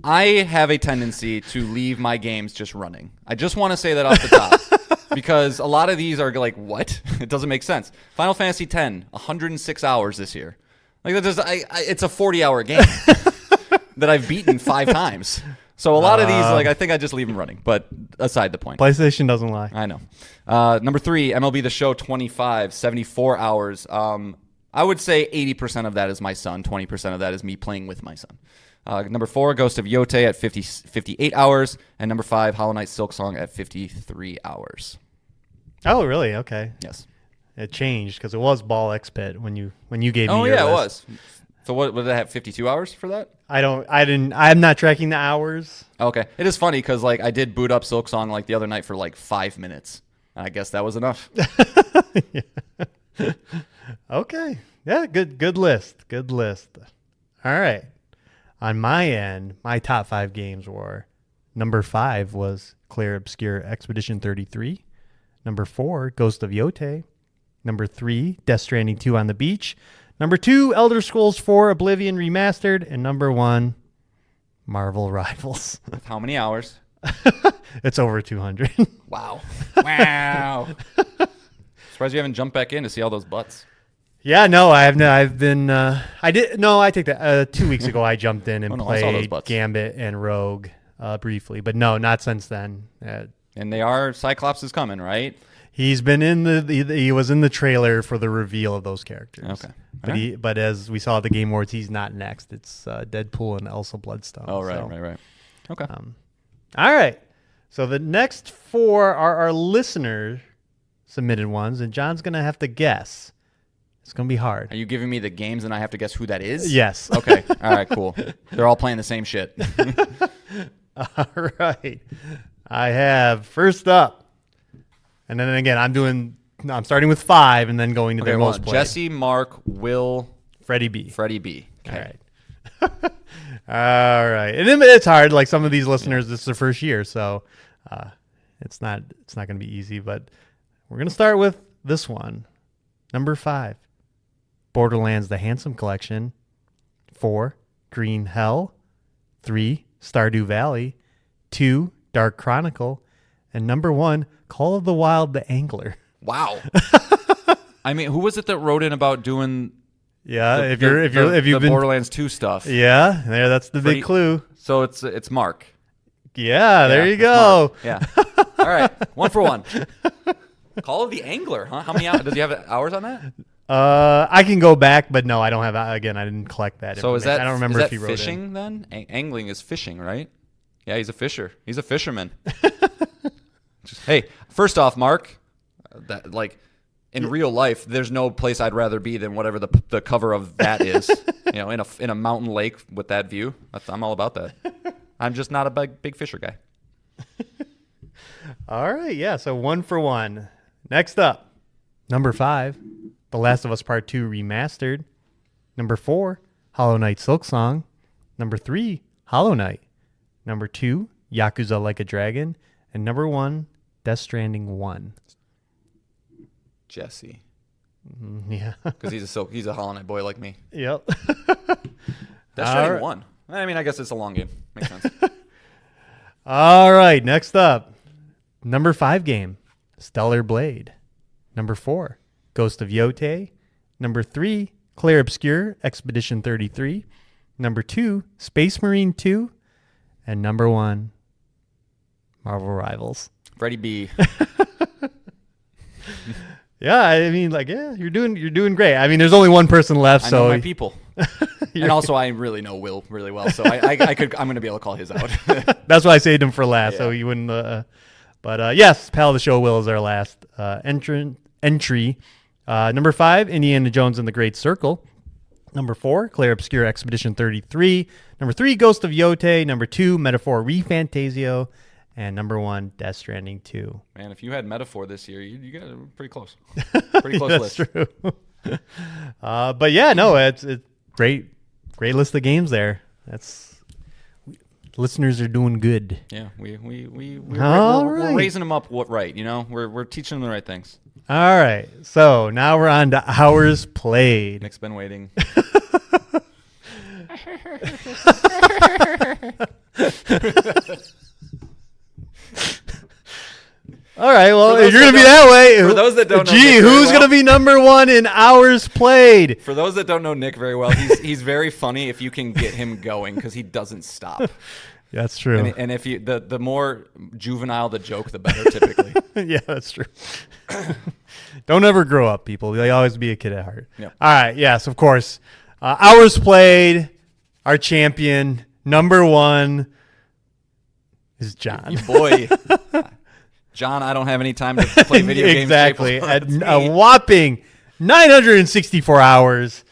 I have a tendency to leave my games just running. I just want to say that off the top. Because a lot of these are like, what? It doesn't make sense. Final Fantasy X, 106 hours this year. Like that just, it's a 40-hour game that I've beaten 5 times. So a lot of these, like, I think I just leave them running. But aside the point. PlayStation doesn't lie. I know. Number 3, MLB The Show 25, 74 hours. I would say 80% of that is my son. 20% of that is me playing with my son. Number 4, Ghost of Yote at 58 hours. And number 5, Hollow Knight Silksong at 53 hours. Oh, really? Okay. Yes. It changed because it was Ball X Pit when you gave me Oh, your yeah, list. it was. So what did I have, 52 hours for that? I'm not tracking the hours. Okay. It is funny because, like, I did boot up Silksong, like, the other night for, like, 5 minutes. And I guess that was enough. Okay. Yeah, good list. Good list. All right. On my end, my top 5 games were: number 5 was Clear Obscure Expedition 33. Number 4, Ghost of Yote. Number 3, Death Stranding 2 on the Beach. Number 2, Elder Scrolls 4 Oblivion Remastered. And number 1, Marvel Rivals. With how many hours? It's over 200. Wow. Wow. Surprised you haven't jumped back in to see all those butts. Yeah, no, I have. I've been. I did. No, I take that. 2 weeks ago, I jumped in and I saw those played butts. Gambit and Rogue briefly, but no, not since then. And they are, Cyclops is coming, right? He's been in he was in the trailer for the reveal of those characters. Okay. But but as we saw at the Game Awards, he's not next. It's Deadpool and Elsa Bloodstone. Oh, right, so. right. Okay. All right. So the next 4 are our listener submitted ones, and John's gonna have to guess. It's gonna be hard. Are you giving me the games and I have to guess who that is? Yes. Okay. All right, cool. They're all playing the same shit. All right. I have first up, and then again, I'm starting with 5 and then going to Okay, their well, most played. Jesse, Mark, Will, Freddie B. Freddie B. All right. All right. And it's hard. Like some of these listeners, this is their first year, so it's not going to be easy. But we're going to start with this one. Number 5, Borderlands: The Handsome Collection. 4, Green Hell. 3, Stardew Valley. 2, Dark Chronicle. And number 1, Call of the Wild: The Angler. Wow. I mean, who was it that wrote in about doing Yeah, if the you've been Borderlands 2 stuff? Yeah, that's the big clue. So it's Mark. Yeah, there Yeah, you it's go. Mark. Yeah. All right. 1 for 1. Call of the Angler, huh? How many hours? Does he have hours on that? I can go back, but no, I don't have. Again, I didn't collect that. So is information. that I don't remember is if that he wrote fishing in. then? Angling is fishing, right? Yeah, he's a fisher. He's a fisherman. Hey, first off, Mark, that like in real life, there's no place I'd rather be than whatever the cover of that is. In a mountain lake with that view. I'm all about that. I'm just not a big Fisher guy. All right, yeah. So 1 for 1. Next up, number 5, The Last of Us Part 2 remastered. Number 4, Hollow Knight Silksong. Number 3, Hollow Knight. Number 2, Yakuza Like a Dragon. And number 1, Death Stranding 1. Jesse, Yeah. because he's a Hollow Knight boy like me. Yep. Death Stranding 1. I mean, I guess it's a long game. Makes sense. All right, next up, number 5 game, Stellar Blade. Number 4, Ghost of Yotei. Number 3, Clair Obscur Expedition 33. Number 2, Space Marine 2. And number 1, Marvel Rivals. Freddie B. Yeah, I mean, like, yeah, you're doing great. I mean, there's only one person left, I so know my people. And also, I really know Will really well, so I'm going to be able to call his out. that's why I saved him for last, so Yeah. you wouldn't. But yes, Pal of the Show Will is our last entry. Number 5, Indiana Jones and the Great Circle. Number 4, Clair Obscur Expedition 33. Number 3, Ghost of Yotei. Number 2, Metaphor Refantasio. And number 1, Death Stranding 2. Man, if you had Metaphor this year, you got it pretty close. Pretty close That's list. true. But yeah, no, it's great list of games there. Listeners are doing good. Yeah, All we're right. raising them up right. We're teaching them the right things. All right, so now we're on to hours played. Nick's been waiting. All right, well, For those if you're gonna that be that way. for those that don't know gee, Nick very who's well- gonna be number 1 in hours played? For those that don't know Nick very well, he's very funny if you can get him going because he doesn't stop. That's true. And if you the more juvenile the joke, the better typically. Yeah, that's true. Don't ever grow up, people. They always be a kid at heart. Yep. All right, yes, of course. Hours played. Our champion, number 1, is John. Boy, John, I don't have any time to play video games. Exactly. April. At It's a me. whopping 964 hours,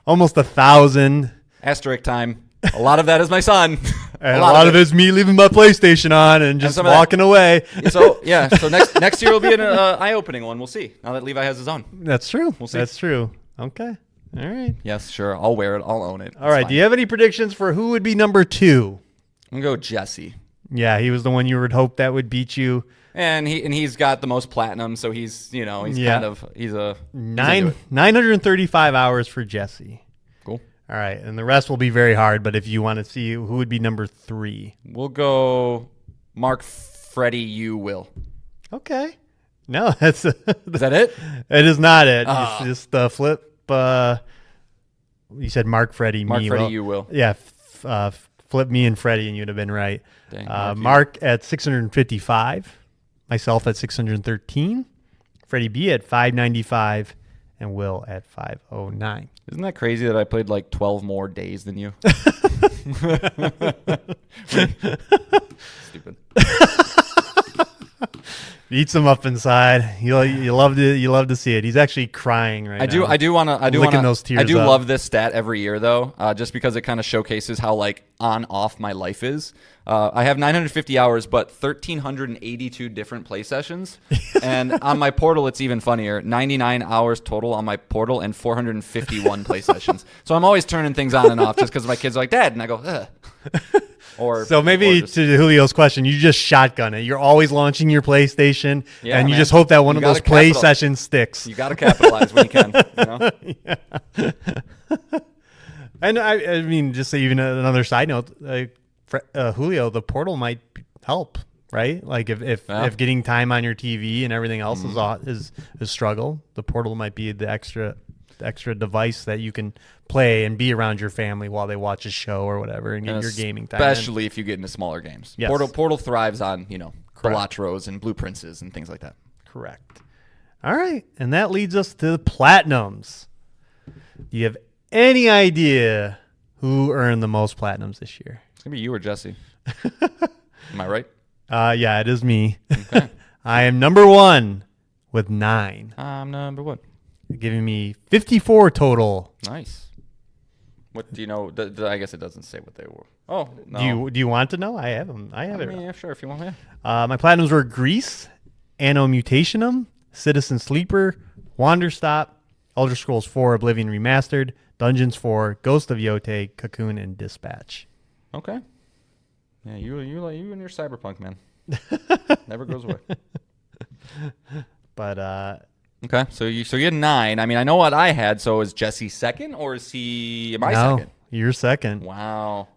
almost 1,000. Asterisk time. A lot of that is my son. And a lot of it's me leaving my PlayStation on and just some of that- walking away. So yeah, so next year will be an eye-opening one. We'll see. Now that Levi has his own. That's true. We'll see. That's true. Okay. All right. Yes, sure. I'll wear it. I'll own it. All right. Do you have any predictions for who would be number 2? I'm gonna go Jesse. Yeah, he was the one you would hope that would beat you. And he's got the most platinum, so he's Yeah. kind of he's into it. 935 hours for Jesse. Cool. All right, and the rest will be very hard. But if you want to see who would be number 3, We'll go Mark, Freddie, you, Will. okay. No, that's Is that it? it is not it. Ah. It's just flip. You said Mark, Freddie, Mark, me, Freddie, Will. you, Will. Yeah, flip me and Freddie, and you'd have been right. Dang, Mark, you. Mark at 655, myself at 613, Freddie B at 595, and Will at 509. Isn't that crazy that I played like 12 more days than you? Stupid. Eats him up inside. You love to see it. He's actually crying right now. I do want Licking those to. tears I do up. love this stat every year though, just because it kind of showcases how like on off my life is. I have 950 hours, but 1,382 different play sessions, and on my portal it's even funnier. 99 hours total on my portal and 451 play sessions. So I'm always turning things on and off just because my kids are like, Dad, and I go, ugh. So maybe or just- to Julio's question, you just shotgun it. You're always launching your PlayStation, Yeah, and you man. just hope that one You of those gotta play capital- sessions sticks. you got to capitalize when you can. You know? And I mean, just even another side note, Julio, the portal might help, right? Like if getting time on your TV and everything else is a struggle, the portal might be the extra device that you can play and be around your family while they watch a show or whatever and get your gaming time. Especially if you get into smaller games. Yes. Portal thrives on, Correct. Balatros and Blue Princes and things like that. Correct. All right, and that leads us to the platinums. Do you have any idea who earned the most platinums this year? It's going to be you or Jesse. Am I right? Yeah, it is me. Okay. I am number 1 with 9, I'm number 1. giving me 54 total. Nice. What do you know? I guess it doesn't say what they were. Oh, no. Do you want to know? I have them. I have it. Yeah, sure. If you want, yeah. My platinums were Grease, Anno Mutationum, Citizen Sleeper, Wanderstop, Elder Scrolls 4 Oblivion Remastered, Dungeons 4, Ghost of Yotei, Cocoon, and Dispatch. Okay. Yeah, you and your cyberpunk, man. Never goes away. But Okay, so you had 9. I mean, I know what I had. So is Jesse second, or am I no, second? you're second. Wow.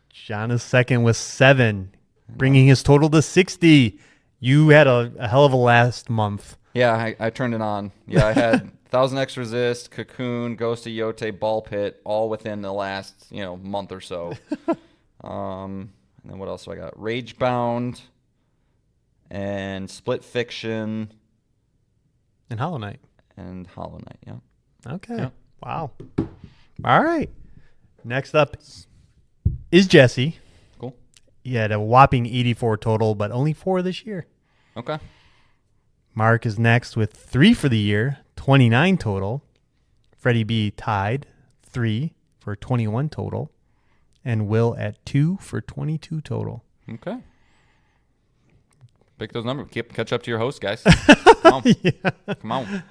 John is second with 7, bringing his total to 60. You had a hell of a last month. Yeah, I turned it on. Yeah, I had 1000 X Resist, Cocoon, Ghost of Yotei, Ball Pit, all within the last month or so. And then what else do I got? Ragebound and Split Fiction And Hollow Knight. and Hollow Knight. Yeah. Okay. Yeah. Wow. All right. Next up is Jesse. Cool. He had a whopping 84 total, but only 4 this year. Okay. Mark is next with 3 for the year, 29 total. Freddie B tied 3 for 21 total. And Will at 2 for 22 total. Okay. Pick those numbers. Catch up to your host, guys. Come on. Yeah. Come on.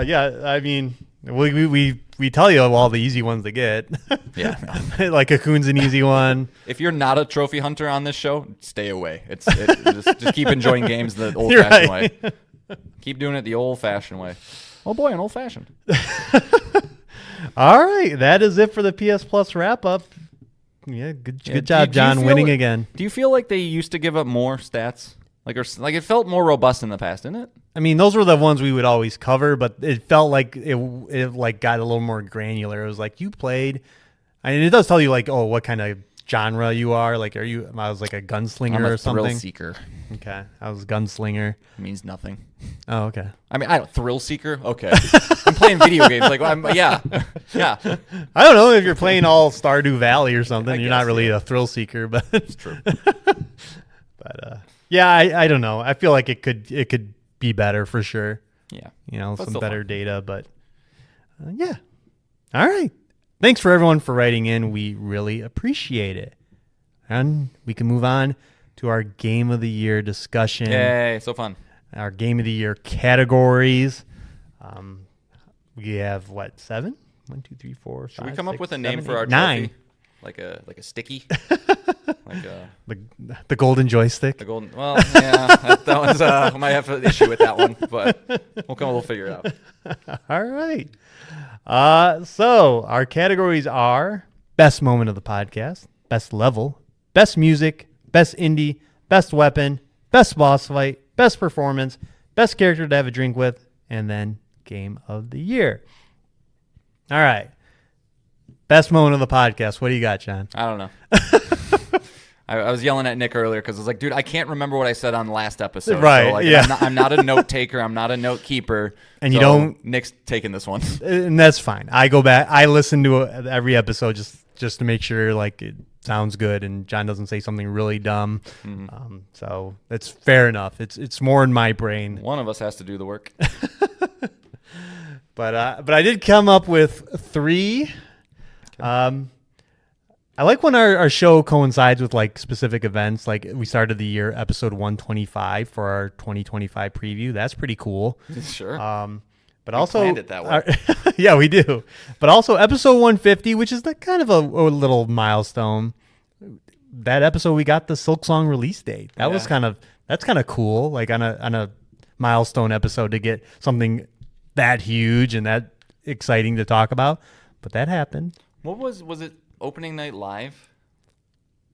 Yeah, I mean, we tell you all the easy ones to get. Yeah. Like Cocoon's an easy one. If you're not a trophy hunter on this show, stay away. Just keep enjoying games the old-fashioned way. Keep doing it the old-fashioned way. Oh boy, an old-fashioned. All right, that is it for the PS Plus wrap up. Yeah, good job, Do you John, feel winning like- again. Do you feel like they used to give up more stats? Like it felt more robust in the past, didn't it? I mean, those were the ones we would always cover, but it felt like it like got a little more granular. It was like you played. I mean, it does tell you like, oh, what kind of genre you are. Like, I was like a gunslinger I'm a or something. thrill seeker. Okay, I was gunslinger. It means nothing. Oh, okay. I mean, I don't thrill seeker. Okay, I'm playing video games. Like, yeah. I don't know if you're playing all Stardew Valley or something. I You're not guess, really yeah. a thrill seeker, but It's true. but yeah, I don't know. I feel like it could be better for sure. Yeah. Some still better fun. data, but yeah. All right. Thanks for everyone for writing in. We really appreciate it. And we can move on to our Game of the Year discussion. Yay, so fun. Our Game of the Year categories. We have what, 7? 1, 2, 3, 4, 5, Should we come up 6, with a name 7, for our 9. trophy? Like a sticky? Like a The golden joystick. the golden. Well, yeah, that one's. I might have an issue with that one, but we'll figure it out. All right. So our categories are best moment of the podcast, best level, best music, best indie, best weapon, best boss fight, best performance, best character to have a drink with, and then game of the year. All right. Best moment of the podcast. What do you got, John? I don't know. I was yelling at Nick earlier because I was like, dude, I can't remember what I said on the last episode. Right, So, like, yeah. I'm not a note taker. I'm not a note keeper. And you so don't- Nick's taking this one. And that's fine. I go back. I listen to every episode just to make sure like it sounds good and John doesn't say something really dumb. So that's fair enough. It's more in my brain. One of us has to do the work. But I did come up with 3. I like when our show coincides with like specific events. Like we started the year episode 125 for our 2025 preview. That's pretty cool. Sure. But also planned it that way. yeah, we do. But also episode 150, which is the kind of a little milestone. That episode we got the Silk Song release date. That's kind of cool. Like on a milestone episode to get something that huge and that exciting to talk about. But that happened. What was it? Opening night live,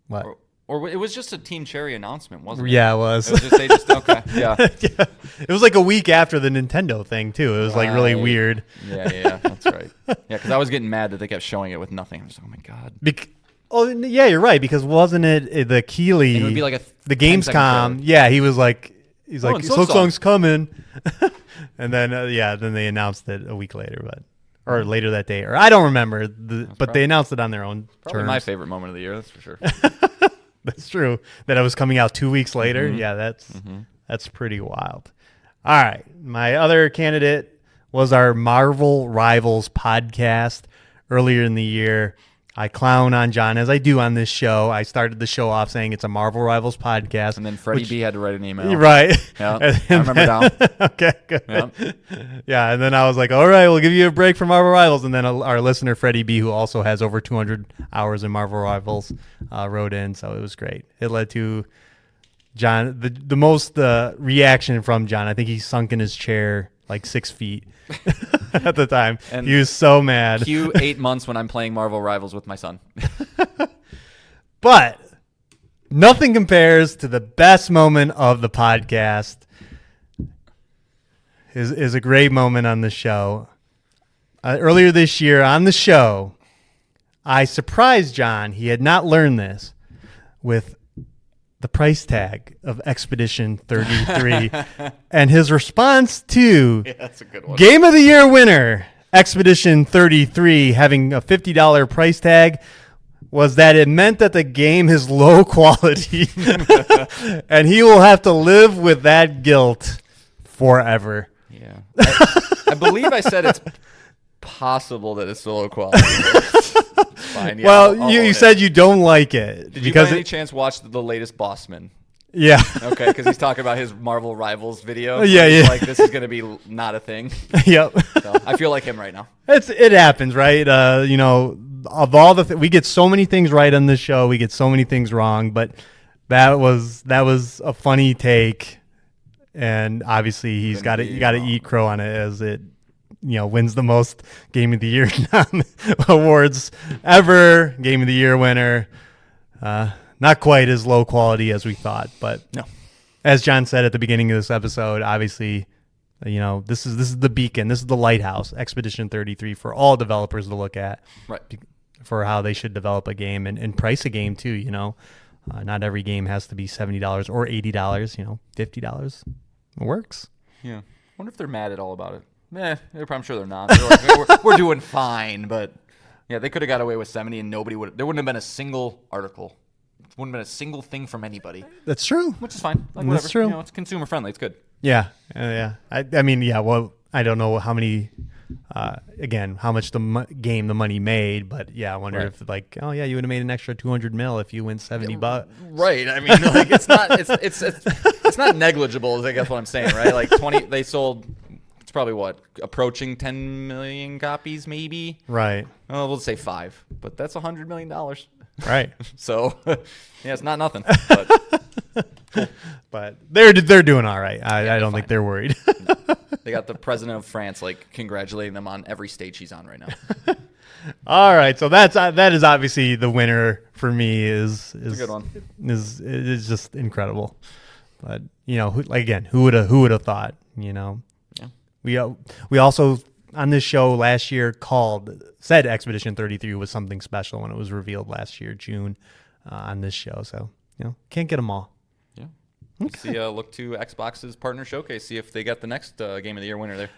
What? or it was just a Team Cherry announcement, wasn't it? Yeah, it was. It was just okay. Yeah. Yeah. It was like a week after the Nintendo thing too. It was like really Right. weird. Yeah, that's right. Yeah, because I was getting mad that they kept showing it with nothing. I was like, oh my god. Oh yeah, you're right. Because wasn't it the Keeley? And it would be like a the 10-second Gamescom. trailer. Yeah, he's like and Silk Silk Song's coming, and then then they announced it a week later, or later that day, or I don't remember. But they announced it on their own Probably terms. my favorite moment of the year, that's for sure. That's true. That it was coming out 2 weeks later. Mm-hmm. Yeah, that's pretty wild. All right. My other candidate was our Marvel Rivals podcast earlier in the year. I clown on John as I do on this show. I started the show off saying it's a Marvel Rivals podcast. And then Freddie B had to write an email. Right. Yeah, And I remember now. Okay, good. Yeah. Yeah, and then I was like, all right, we'll give you a break from Marvel Rivals. And then our listener, Freddie B., who also has over 200 hours in Marvel Rivals, wrote in. So it was great. It led to John, the most reaction from John. I think he sunk in his chair like 6 feet at the time. And he was so mad. Cue 8 months when I'm playing Marvel Rivals with my son. But nothing compares to the best moment of the podcast. Is a great moment on the show. Earlier this year on the show, I surprised John. He had not learned this with the price tag of Expedition 33 and his response to That's a good one. Game of the Year winner Expedition 33 having a $50 price tag was that it meant that the game is low quality and he will have to live with that guilt forever. Yeah. I believe I said it's possible that it's low quality. It's fine. Yeah, Well, I'll you own it. said you don't like it Did you because by any chance watch the latest Bossman? yeah. Okay, because he's talking about his Marvel Rivals video. Yeah, He's yeah. like, this is going to be not a thing. Yep. So I feel like him right now. It happens, right? Of all the we get so many things right on this show, we get so many things wrong, but that was a funny take, and obviously he's got to eat crow on it as it wins the most Game of the Year awards ever. Game of the Year winner, not quite as low quality as we thought, but No. as John said at the beginning of this episode, obviously. This is the beacon. This is the lighthouse, Expedition 33, for all developers to look at, Right. for how they should develop a game and price a game too. Not every game has to be $70 or $80. $50. It works. Yeah. Wonder if they're mad at all about it. I'm sure they're not. They're like, we're doing fine, but yeah, they could have got away with 70 and there wouldn't have been a single article. Wouldn't have been a single thing from anybody, That's true. which is fine. Like, That's whatever. true. It's consumer friendly. It's good. Yeah, yeah. I mean, yeah. Well, I don't know how many. Again, how much the money made, but yeah, I wonder Right. if oh yeah, you would have made an extra $200 million if you win $70. Right. I mean, like it's not negligible. Is I guess what I'm saying, right? Like 20, they sold. It's probably approaching 10 million copies, maybe. Right, Oh, we'll say 5, but that's $100 million. right. So, yeah, it's not nothing. But But they're doing all right. I don't think fine. they're worried. they got the president of France congratulating them on every stage he's on right now. All right, so that is obviously the winner for me. Is a good one. Is just incredible. But who would have thought? Yeah. We also on this show last year said Expedition 33 was something special when it was revealed last year, June, on this show. So can't get them all. Yeah. See, look to Xbox's partner showcase. See if they got the next Game of the Year winner there.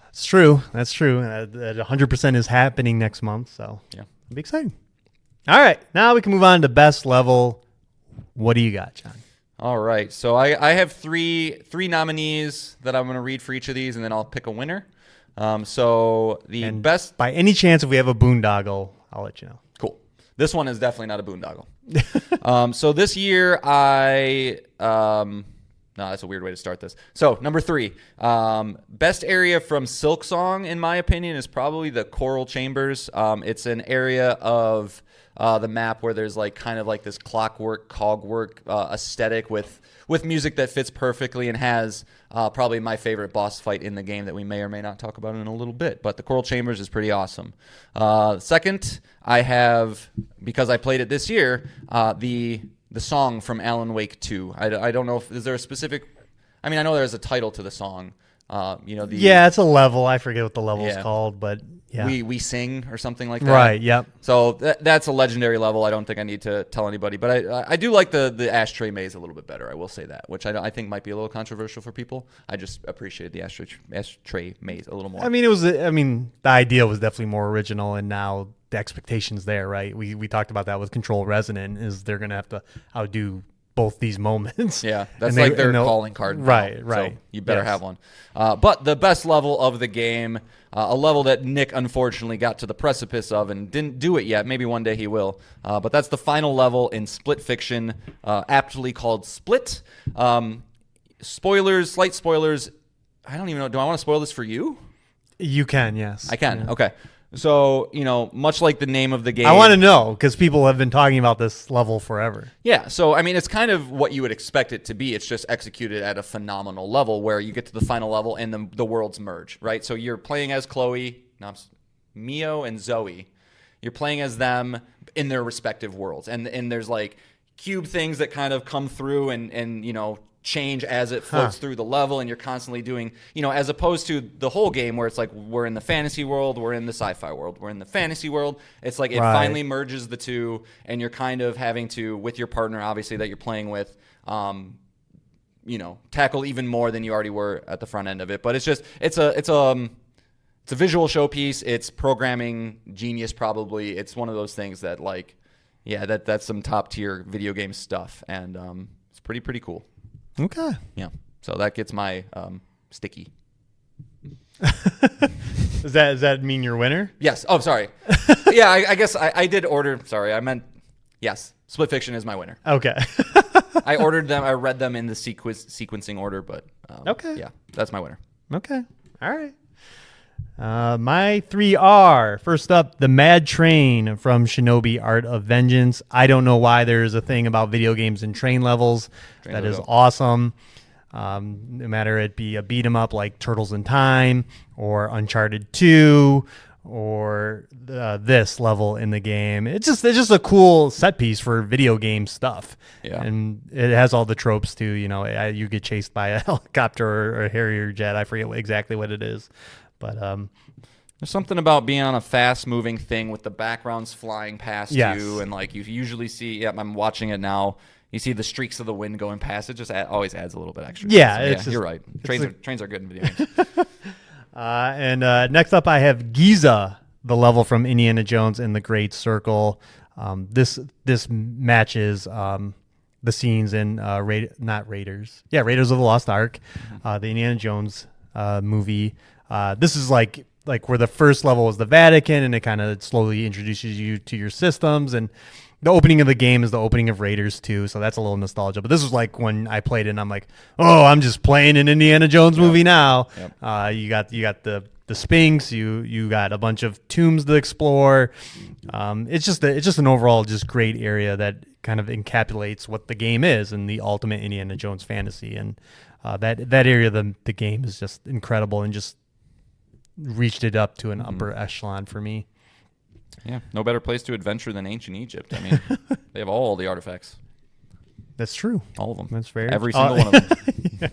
It's true. That's true. That 100% is happening next month. So Yeah. it'll be exciting. All right, now we can move on to best level. What do you got, John? All right. So I have three nominees that I'm going to read for each of these, and then I'll pick a winner. So the And best. by any chance, if we have a boondoggle, I'll let you know. Cool. This one is definitely not a boondoggle. So this year no, that's a weird way to start this. So number 3, best area from Silksong, in my opinion, is probably the Coral Chambers. It's an area of the map where there's kind of this cogwork aesthetic with music that fits perfectly and has probably my favorite boss fight in the game that we may or may not talk about in a little bit. But the Coral Chambers is pretty awesome. Second, I have, because I played it this year, the song from Alan Wake 2. I don't know is there a specific. I mean, I know there's a title to the song. Yeah, it's a level. I forget what the level is Yeah. called, but yeah. We Sing or something like that. Right, yep. So that's a legendary level. I don't think I need to tell anybody, but I do like the Ashtray Maze a little bit better. I will say that, which I think might be a little controversial for people. I just appreciate the Ashtray Maze a little more. I mean, the idea was definitely more original, and now the expectations there, right? We talked about that with Control Resonant, is they're going to have to outdo both these moments. Yeah, that's And they- like their and they'll- calling card. now, Right, so right. you better Yes. have one. But the best level of the game, a level that Nick unfortunately got to the precipice of and didn't do it yet. Maybe one day he will. But that's the final level in Split Fiction, aptly called Split. Spoilers, slight spoilers. I don't even know. Do I want to spoil this for you? You can, yes. I can. Okay. So, much like the name of the game. I want to know because people have been talking about this level forever. Yeah, so I mean, it's kind of what you would expect it to be. It's just executed at a phenomenal level where you get to the final level and the worlds merge, right? So you're playing as Mio and Zoe. You're playing as them in their respective worlds, and there's like cube things that kind of come through and change as it floats through the level, and you're constantly doing, as opposed to the whole game where it's like we're in the fantasy world, we're in the sci-fi world, we're in the fantasy world. It's like it Right. finally merges the two, and you're kind of having to, with your partner, obviously, that you're playing with, tackle even more than you already were at the front end of it. But it's a visual showpiece. It's programming genius, probably. It's one of those things that that's some top tier video game stuff, and it's pretty cool. Okay. Yeah. So that gets my sticky. Does that mean you're winner? Yes. Oh, sorry. Yeah, I guess I did order. Sorry, I meant yes. Split Fiction is my winner. Okay. I ordered them. I read them in the sequencing order, but Okay. Yeah, that's my winner. Okay. All right. My 3 are first up, the Mad Train from Shinobi Art of Vengeance. I don't know why there's a thing about video games and train levels. That is level. awesome. No matter it be a beat 'em up like Turtles in Time or Uncharted 2 or this level in the game. It's just a cool set piece for video game stuff. Yeah. And it has all the tropes too. You get chased by a helicopter or a Harrier jet. I forget exactly what it is. But There's something about being on a fast-moving thing with the backgrounds flying past Yes. you, and like you usually see. Yeah, I'm watching it now. You see the streaks of the wind going past. It just always adds a little bit extra. Yeah, So, it's just- you're right. Trains are good in video games. and next up, I have Giza, the level from Indiana Jones and the Great Circle. This matches the scenes in Raiders of the Lost Ark, the Indiana Jones movie. This is like where the first level was the Vatican, and it kind of slowly introduces you to your systems. And the opening of the game is the opening of Raiders 2, so that's a little nostalgia. But this was like when I played it, and I'm like, oh, I'm just playing an Indiana Jones movie now. Yep. You got the Sphinx. You got a bunch of tombs to explore. It's just an overall just great area that kind of encapsulates what the game is and the ultimate Indiana Jones fantasy. And that area of the game is just incredible and just reached it up to an upper echelon for me. Yeah, no better place to adventure than ancient Egypt. I mean, they have all the artifacts, That's true. all of them. That's fair. Every single one of them.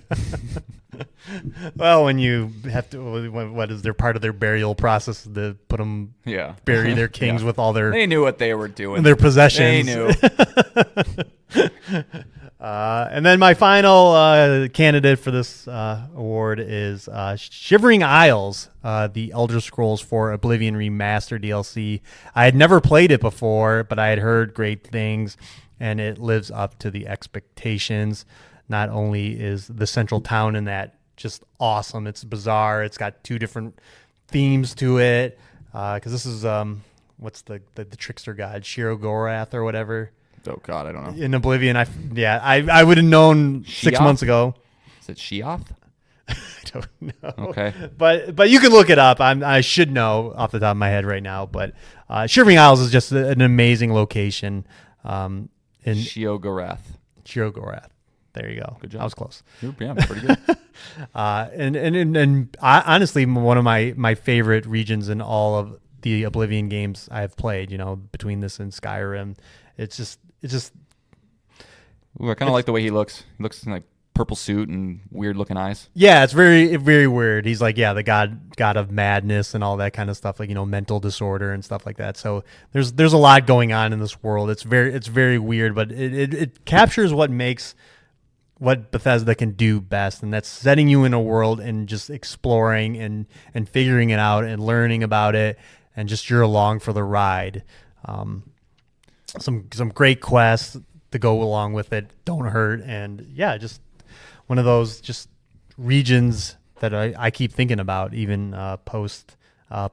Well, when you have to, what is their part of their burial process to put them Yeah, bury their kings Yeah. with all their They knew what they were doing. their possessions. They knew. And then my final candidate for this award is Shivering Isles, the Elder Scrolls 4 Oblivion Remaster DLC. I had never played it before, but I had heard great things, and it lives up to the expectations. Not only is the central town in that just awesome, it's bizarre. It's got 2 different themes to it, because this is what's the trickster god, Shiro-Gorath or whatever. Oh God, I don't know. In Oblivion, I would have known 6 Sheoth? months ago. Is it Sheoth? I don't know. Okay. But you can look it up. I should know off the top of my head right now. But Shivering Isles is just an amazing location in Shio-Gorath. Shiro-Gorath. There you go. Good job. I was close. Yeah, pretty good. And honestly, one of my favorite regions in all of the Oblivion games I've played. Between this and Skyrim, it's just. Ooh, I kind of like the way he looks. He looks in like purple suit and weird looking eyes. Yeah, it's very, very weird. He's like, the god of madness and all that kind of stuff, like, mental disorder and stuff like that. So there's a lot going on in this world. It's very weird, but it captures what makes what Bethesda can do best, and that's setting you in a world and just exploring and figuring it out and learning about it, and just you're along for the ride. Some great quests. to go along with it don't hurt. And yeah, just one of those just regions that I keep thinking about even post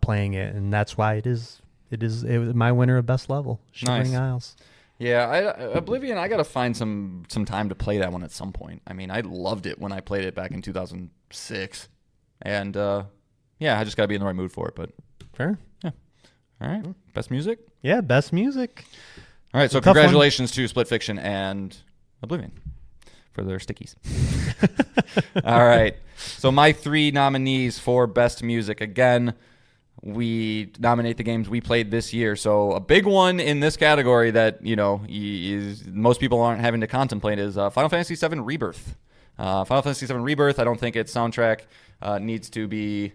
playing it, and that's why it was my winner of best level, Shivering Nice. Isles. Yeah, Oblivion, I got to find some time to play that one at some point. I mean, I loved it when I played it back in 2006. And, yeah, I just got to be in the right mood for it. But, Fair. yeah. All right. Best music? Yeah, best music. All right, so Tough one. congratulations to Split Fiction and Oblivion for their stickies. All right. So my 3 nominees for best music. Again, we nominate the games we played this year. So a big one in this category that, most people aren't having to contemplate is Final Fantasy VII Rebirth. Final Fantasy VII Rebirth, I don't think its soundtrack needs to be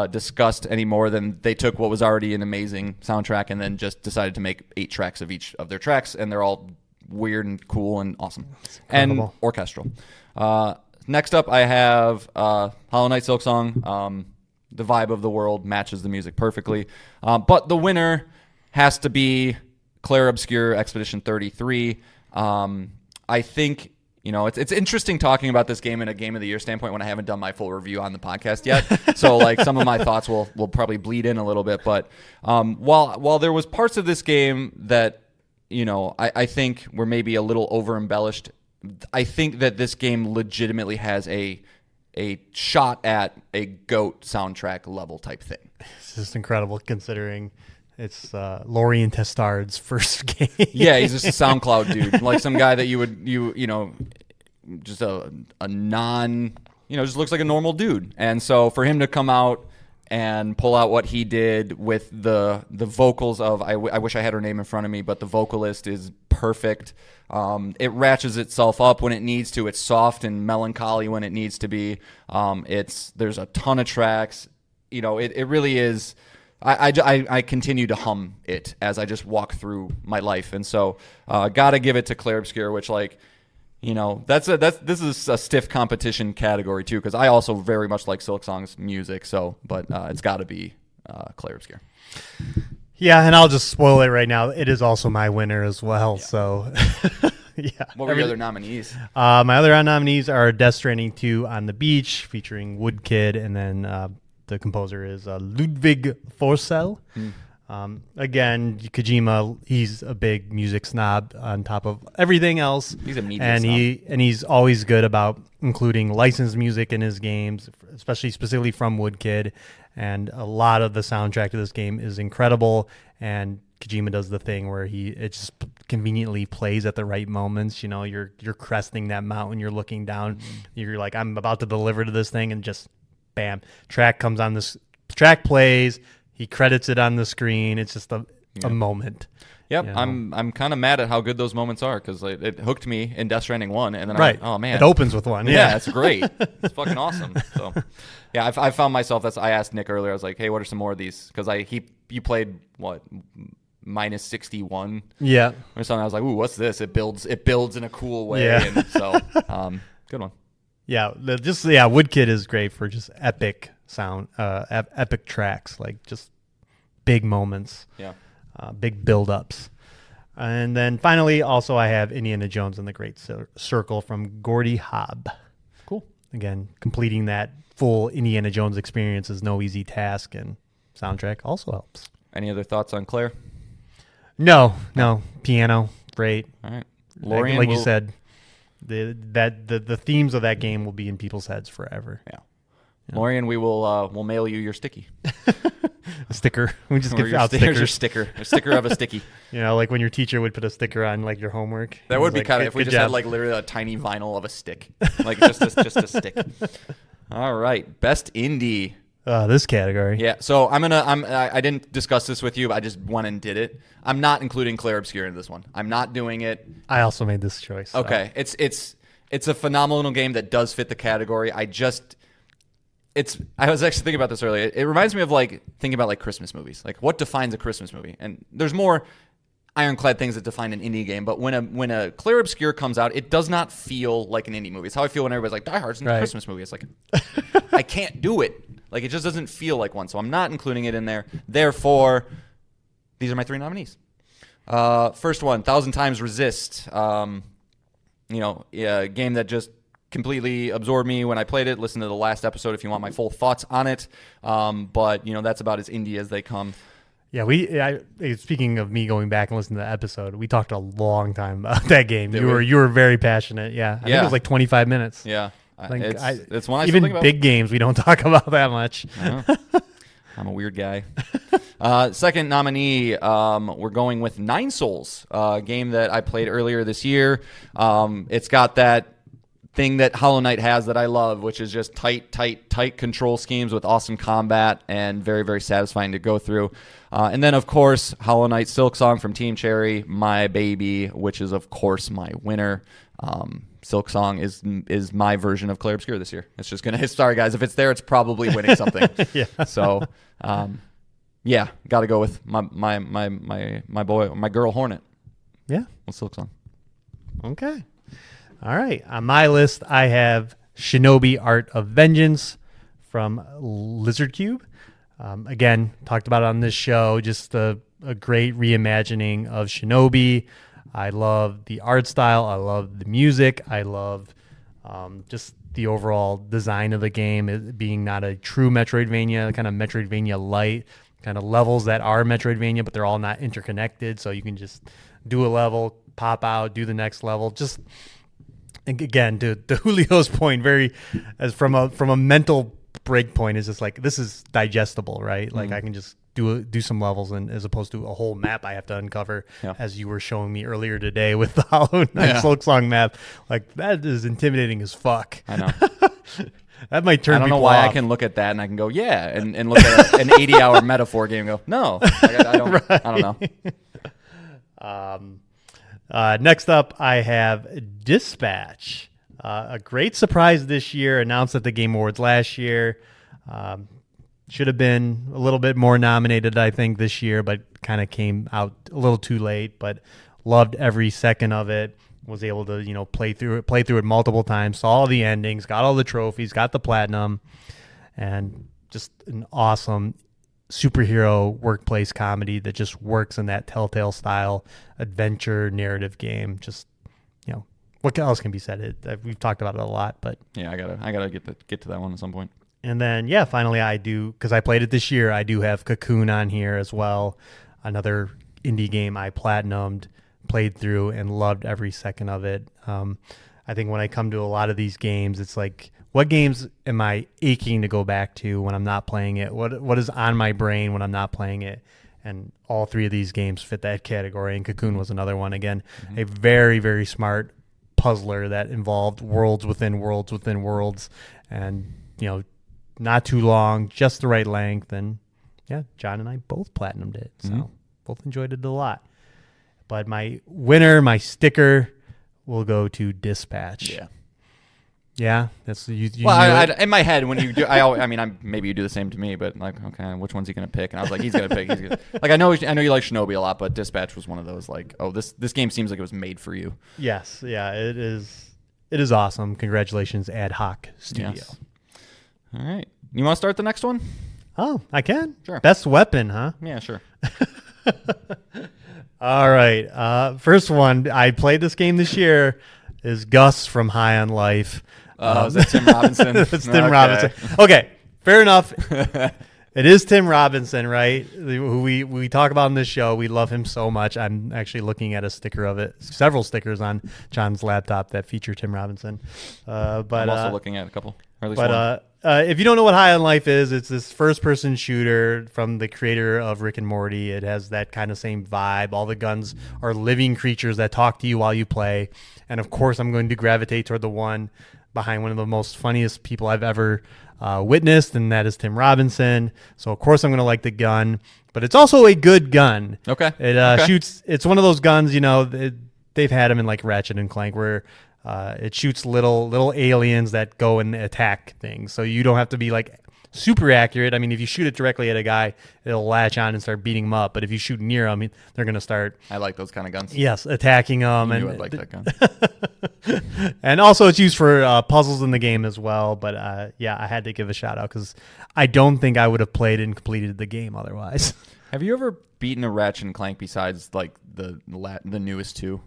discussed any more than they took what was already an amazing soundtrack and then just decided to make 8 tracks of each of their tracks, and they're all weird and cool and awesome. And incredible. orchestral. Next up, I have Hollow Knight Silksong. The vibe of the world matches the music perfectly. But the winner has to be Clair Obscur Expedition 33. I think, it's interesting talking about this game in a Game of the Year standpoint when I haven't done my full review on the podcast yet. So like some of my thoughts will probably bleed in a little bit. But while there was parts of this game that, I think were maybe a little over embellished, I think that this game legitimately has a shot at a GOAT soundtrack level type thing. It's just incredible considering it's Lorien Testard's first game. Yeah, he's just a SoundCloud dude, like some guy that just a non, just looks like a normal dude. And so for him to come out and pull out what he did with the vocals of, I wish I had her name in front of me, but the vocalist is perfect. It ratchets itself up when it needs to. It's soft and melancholy when it needs to be. There's a ton of tracks. It really is. I continue to hum it as I just walk through my life, and so gotta give it to Clair Obscur, which this is a stiff competition category too, because I also very much like Silksong's music. So, but it's got to be Clair Obscur. Yeah, and I'll just spoil it right now. It is also my winner as well. Yeah. So, yeah. What were your other nominees? My other nominees are Death Stranding 2 on the Beach, featuring Woodkid, and then the composer is Ludwig Forsell. Again, Kojima, he's a big music snob on top of everything else. He's a media snob. And he's always good about including licensed music in his games, specifically from Woodkid. And a lot of the soundtrack to this game is incredible. And Kojima does the thing where it just conveniently plays at the right moments. You're cresting that mountain, you're looking down, you're like, I'm about to deliver to this thing, and just bam, track comes on, this track plays. He credits it on the screen. It's just a moment. Yep, I'm kind of mad at how good those moments are, because it hooked me in Death Stranding 1, and then oh man, it opens with one. Yeah, it's great. It's fucking awesome. So, yeah, I found myself. I asked Nick earlier. I was like, hey, what are some more of these? Because you played what minus 61. Yeah, or something. I was like, ooh, what's this? It builds in a cool way. Yeah. And so, good one. Yeah, Woodkid is great for just epic sound, epic tracks, like just big moments. Yeah. Big build-ups. And then finally, also I have Indiana Jones and the Great Circle from Gordy Hobb. Cool. Again, completing that full Indiana Jones experience is no easy task, and soundtrack also helps. Any other thoughts on Clair? No. Piano, great. All right. Lorien, like you said, the themes of that game will be in people's heads forever. Yeah. Lorien, we'll mail you your sticky. A sticker. We just give your out Here's your stickers. sticker. A sticker of a sticky. Like when your teacher would put a sticker on like your homework. That would be like, kind of if we good just had job. like literally a tiny vinyl of a stick, like just a stick. All right, best indie. This category. Yeah, so I didn't discuss this with you, but I just went and did it. I'm not including Clair Obscur in this one. I'm not doing it. I also made this choice. So. Okay, it's a phenomenal game that does fit the category. I was actually thinking about this earlier. It reminds me of thinking about Christmas movies. Like, what defines a Christmas movie? And there's more ironclad things that define an indie game, but when a Clair Obscur comes out, it does not feel like an indie movie. It's how I feel when everybody's like, Die Hard's a Christmas movie. It's like, I can't do it. Like, it just doesn't feel like one. So I'm not including it in there. Therefore, these are my 3 nominees. First one, 1,000 Times Resist. A game that just completely absorbed me when I played it. Listen to the last episode if you want my full thoughts on it. But that's about as indie as they come. Yeah, speaking of me going back and listening to the episode, we talked a long time about that game. You were very passionate. Yeah, I think it was like 25 minutes. Yeah, I think it's one I even still think about. Big games we don't talk about that much. I'm a weird guy. Second nominee, we're going with Nine Souls, a game that I played earlier this year. It's got that thing that Hollow Knight has that I love, which is just tight control schemes with awesome combat and very, very satisfying to go through. And then, of course, Hollow Knight Silksong from Team Cherry, my baby, which is, of course, my winner. Silksong is my version of Clair Obscur this year. It's just gonna. Sorry, guys, if it's there, it's probably winning something. Yeah. So, got to go with my boy, my girl Hornet. Yeah. With Silksong. Okay. All right. On my list, I have Shinobi Art of Vengeance from Lizard Cube. Again, talked about it on this show. Just a great reimagining of Shinobi. I love the art style. I love the music. I love just the overall design of the game, it being not a true Metroidvania, kind of Metroidvania light, kind of levels that are Metroidvania, but they're all not interconnected. So you can just do a level, pop out, do the next level. Just again, to Julio's point, very as from a mental break point, is just like this is digestible, right? Like I can just do some levels, and as opposed to a whole map I have to uncover, as you were showing me earlier today with the Hollow Knight Silksong map. Like that is intimidating as fuck. I know. That might turn. I don't know people why off. I can look at that and I can go and look at an 80-hour metaphor game and go no. Like, I don't. Right. I don't know. Next up, I have Dispatch. A great surprise this year, announced at the Game Awards last year. Should have been a little bit more nominated, I think, this year, but kind of came out a little too late. But loved every second of it. Was able to play through it multiple times. Saw all the endings, got all the trophies, got the platinum, and just an awesome superhero workplace comedy that just works in that Telltale style adventure narrative game. Just what else can be said? We've talked about it a lot, but yeah, I gotta get to that one at some point. And then finally I do, because I played it this year, I do have Cocoon on here as well. Another indie game I platinumed, played through, and loved every second of it. I think when I come to a lot of these games, it's like, what games am I aching to go back to when I'm not playing it? What is on my brain when I'm not playing it? And all three of these games fit that category, and Cocoon was another one. Again, a very, very smart puzzler that involved worlds within worlds within worlds, and not too long, just the right length. And John and I both platinumed it, so both enjoyed it a lot. But my winner, my sticker, will go to Dispatch. Yeah, that's you. Well, in my head when you do, maybe you do the same to me, but like, okay, which one's he gonna pick? And I was like, he's gonna pick. Like, I know you like Shinobi a lot, but Dispatch was one of those like, oh, this game seems like it was made for you. Yes, yeah, it is. It is awesome. Congratulations, Ad Hoc Studio. Yes. All right, you want to start the next one? Oh, I can. Sure. Best weapon, huh? Yeah, sure. All right. First one, I played this game this year, is Gus from High on Life. Is that Tim Robinson? It's Tim Robinson. Okay, fair enough. It is Tim Robinson, right? Who we talk about in this show. We love him so much. I'm actually looking at a sticker of it, several stickers on John's laptop that feature Tim Robinson. But I'm also looking at a couple, or at least but one. if you don't know what High on Life is, it's this first-person shooter from the creator of Rick and Morty. It has that kind of same vibe. All the guns are living creatures that talk to you while you play. And, of course, I'm going to gravitate toward the one behind one of the most funniest people I've ever witnessed, and that is Tim Robinson. So, of course, I'm going to like the gun. But it's also a good gun. Okay. It shoots. It's one of those guns, they've had them in, like, Ratchet and Clank, where it shoots little aliens that go and attack things. So you don't have to be like super accurate. I mean, if you shoot it directly at a guy, it'll latch on and start beating him up. But if you shoot near them, they're going to start. I like those kind of guns. Yes, attacking them. You knew I'd like that gun. And also it's used for puzzles in the game as well. But I had to give a shout out because I don't think I would have played and completed the game otherwise. Have you ever beaten a Ratchet and Clank besides like the newest two,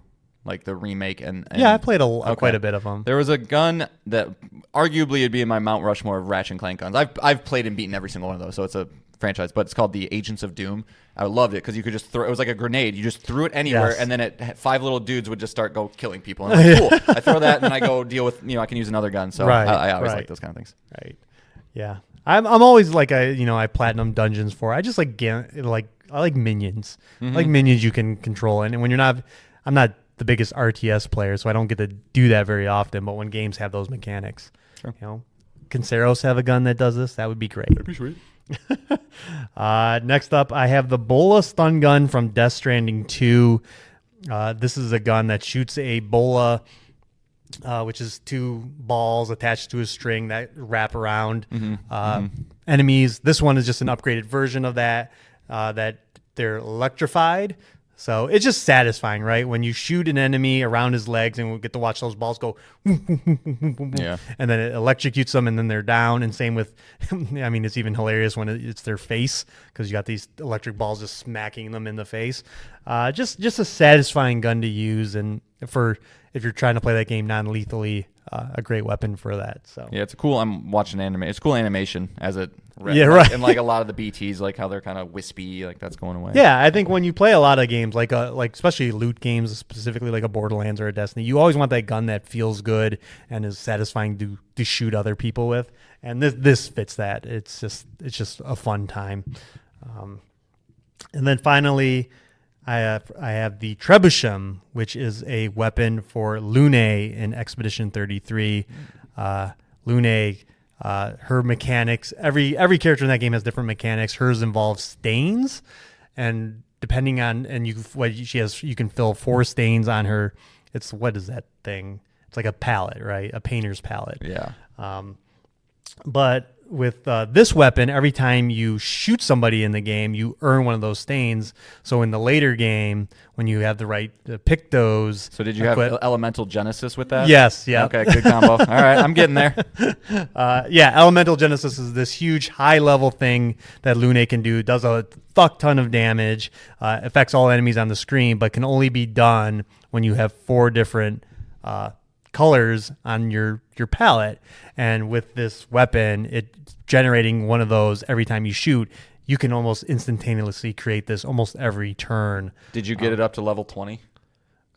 like the remake and Yeah, I played quite a bit of them. There was a gun that arguably would be in my Mount Rushmore of Ratchet and Clank guns. I've played and beaten every single one of those, so it's a franchise, but it's called the Agents of Doom. I loved it because you could just throw it. Was like a grenade. You just threw it anywhere, Yes. and then 5 little dudes would just start killing people. And I'm like, cool. I throw that, and then I go deal with, I can use another gun. So Right, I always right. like those kind of things. Right. Yeah. I'm always like I platinum dungeons for. I just I like minions. I like minions you can control, and when I'm not the biggest RTS player, so I don't get to do that very often. But when games have those mechanics, Sure. can Saros have a gun that does this? That would be great. That'd be sweet. Next up, I have the Bola stun gun from Death Stranding 2. This is a gun that shoots a bola, which is 2 balls attached to a string that wrap around enemies. This one is just an upgraded version of that, that they're electrified. So it's just satisfying, right? When you shoot an enemy around his legs and we get to watch those balls go, Yeah. and then it electrocutes them and then they're down. And same with, it's even hilarious when it's their face because you got these electric balls just smacking them in the face. Just a satisfying gun to use. And if you're trying to play that game non-lethally, a great weapon for that. So Yeah, it's cool. I'm watching anime. It's cool animation as it. Yeah, right. And like a lot of the BTs, like how they're kind of wispy, like that's going away. Yeah, I think when you play a lot of games, like especially loot games, specifically like a Borderlands or a Destiny, you always want that gun that feels good and is satisfying to shoot other people with. And this fits that. It's just a fun time. And then finally, I have the Trebuchet, which is a weapon for Lune in Expedition 33. Lune. Her mechanics, every character in that game has different mechanics. Hers involves stains, and depending on you can fill 4 stains on her. What is that thing? It's like a palette, right? A painter's palette. Yeah. But with this weapon, every time you shoot somebody in the game, you earn one of those stains. So in the later game, when you have the right to pick those. So did you have Elemental Genesis with that? Yes. Yeah. Okay. Good combo. All right. I'm getting there. Elemental Genesis is this huge high-level thing that Lune can do. It does a fuck ton of damage, affects all enemies on the screen, but can only be done when you have 4 different colors on your palette. And with this weapon, it's generating one of those every time you shoot. You can almost instantaneously create this almost every turn. Did you get it up to level 20?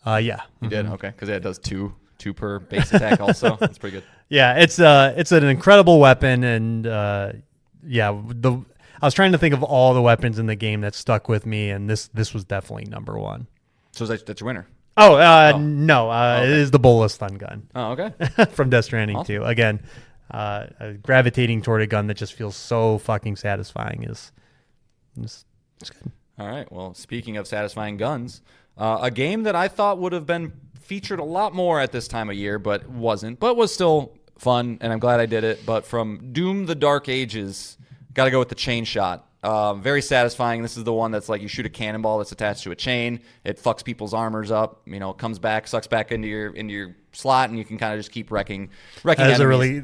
Yeah. You did? Okay. Because it does two per base attack also. That's pretty good. Yeah, it's an incredible weapon, and I was trying to think of all the weapons in the game that stuck with me, and this was definitely number 1. So that's your winner. No, okay. It is the Bola stun gun. Oh, okay. From Death Stranding Awesome. 2. Again, gravitating toward a gun that just feels so fucking satisfying is good. All right. Well, speaking of satisfying guns, a game that I thought would have been featured a lot more at this time of year, but wasn't, but was still fun, and I'm glad I did it. But from Doom: The Dark Ages, got to go with the chain shot. Very satisfying. This is the one that's like you shoot a cannonball that's attached to a chain. It fucks people's armors up. It comes back, sucks back into your slot, and you can kind of just keep wrecking That is enemies.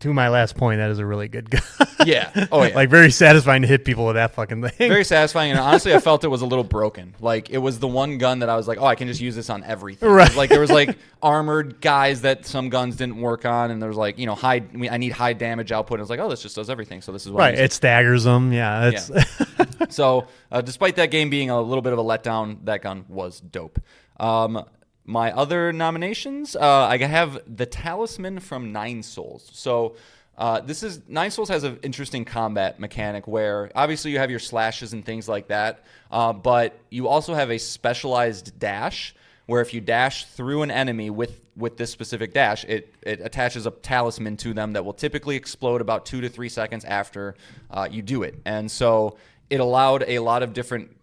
to my last point, that is a really good gun. Yeah. Oh, yeah. Like very satisfying to hit people with that fucking thing. Very satisfying, and honestly, I felt it was a little broken. Like it was the one gun that I was like, oh, I can just use this on everything. Right. Like there was like armored guys that some guns didn't work on, and there was like I need high damage output. And I was like, oh, this just does everything. So this is what I'm Right, it staggers them. Yeah, it's So despite that game being a little bit of a letdown, that gun was dope. My other nominations, I have the Talisman from Nine Souls. So Nine Souls has an interesting combat mechanic where obviously you have your slashes and things like that, but you also have a specialized dash where if you dash through an enemy with this specific dash, it attaches a talisman to them that will typically explode about 2 to 3 seconds after you do it. And so it allowed a lot of different,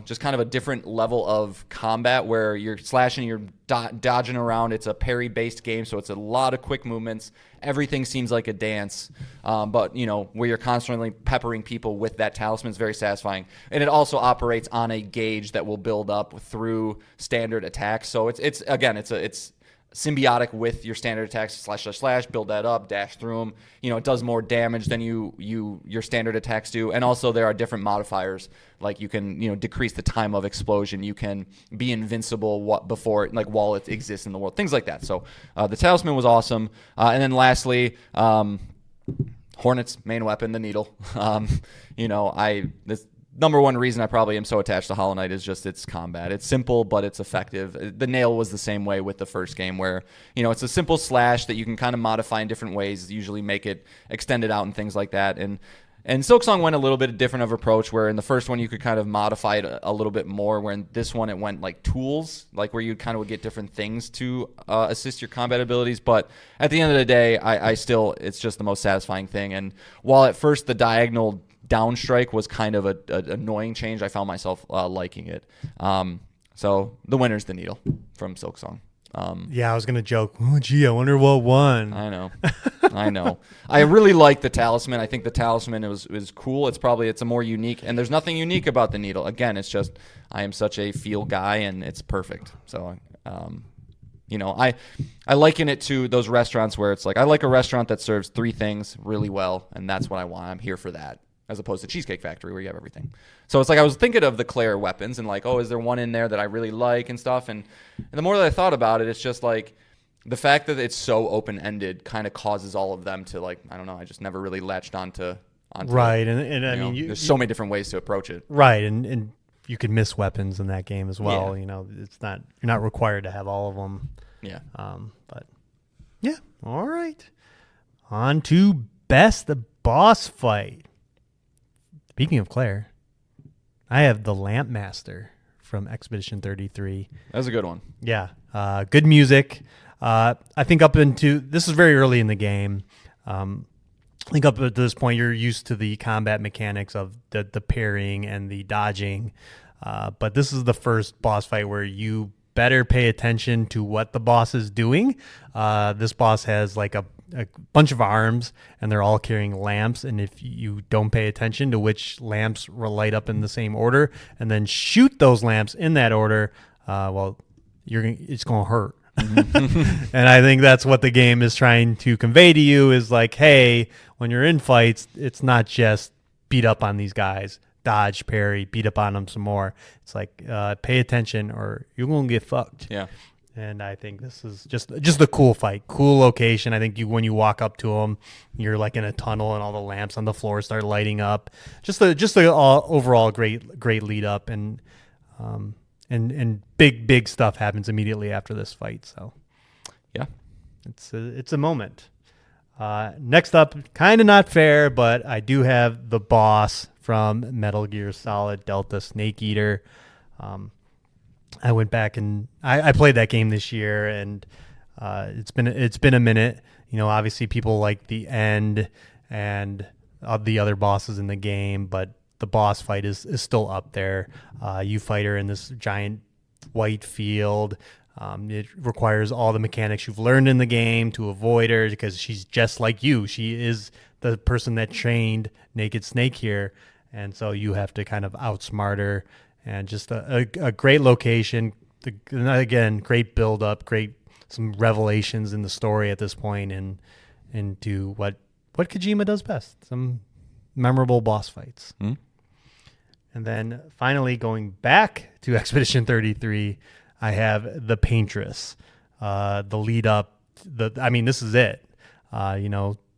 just kind of a different level of combat where you're slashing, you're dodging around. It's a parry-based game, so it's a lot of quick movements. Everything seems like a dance, but, where you're constantly peppering people with that talisman is very satisfying. And it also operates on a gauge that will build up through standard attacks. So it's symbiotic with your standard attacks, slash, build that up, dash through them. It does more damage than your standard attacks do. And also there are different modifiers. Like you can, decrease the time of explosion. You can be invincible while it exists in the world. Things like that. So the Talisman was awesome. And then lastly, Hornet's main weapon, the needle. This number one reason I probably am so attached to Hollow Knight is just its combat. It's simple, but it's effective. The nail was the same way with the first game where, it's a simple slash that you can kind of modify in different ways, usually make it extended out and things like that. And Silksong went a little bit different of approach where in the first one you could kind of modify it a little bit more, where in this one it went like tools, like where you kind of would get different things to assist your combat abilities. But at the end of the day, it's just the most satisfying thing. And while at first the diagonal downstrike was kind of an annoying change, I found myself liking it. So the winner's the needle from Silksong. Yeah, I was gonna joke. Oh, gee, I wonder what won. I know. I really like the Talisman. I think the Talisman is cool. It's a more unique, and there's nothing unique about the needle. Again, it's just I am such a feel guy, and it's perfect. So, I liken it to those restaurants where it's like I like a restaurant that serves 3 things really well, and that's what I want. I'm here for that. As opposed to Cheesecake Factory where you have everything. So it's like I was thinking of the Claire weapons and like, oh, is there one in there that I really like and stuff? And the more that I thought about it, it's just like the fact that it's so open-ended kind of causes all of them to like, I don't know, I just never really latched onto right. it. And I mean, there's so many different ways to approach it. Right. And you could miss weapons in that game as well. Yeah. You're not required to have all of them. Yeah. But yeah. All right. On to best boss fight. Speaking of Claire, I have the Lamp Master from Expedition 33. That was a good one. Yeah. Good music. I think this is very early in the game. I think up to this point, you're used to the combat mechanics of the parrying and the dodging. But this is the first boss fight where you better pay attention to what the boss is doing. This boss has like a bunch of arms, and they're all carrying lamps. And if you don't pay attention to which lamps light up in the same order, and then shoot those lamps in that order, it's going to hurt. And I think that's what the game is trying to convey to you is like, hey, when you're in fights, it's not just beat up on these guys, dodge, parry, beat up on them some more. It's like, pay attention or you're going to get fucked. Yeah. And I think this is just a cool fight, cool location. I think when you walk up to them, you're like in a tunnel and all the lamps on the floor start lighting up. Just the overall great lead up and big stuff happens immediately after this fight. So yeah, it's a moment. Next up, kind of not fair, but I do have the boss from Metal Gear Solid Delta Snake Eater. I went back and I played that game this year, and it's been a minute. Obviously people like the end and the other bosses in the game, but the boss fight is still up there. You fight her in this giant white field. It requires all the mechanics you've learned in the game to avoid her because she's just like you. She is the person that trained Naked Snake here, and so you have to kind of outsmart her. And just a great location. Again, great build up, some revelations in the story at this point, and into what Kojima does best, some memorable boss fights. Mm-hmm. And then finally going back to Expedition 33, I have the Paintress, the lead up. This is it.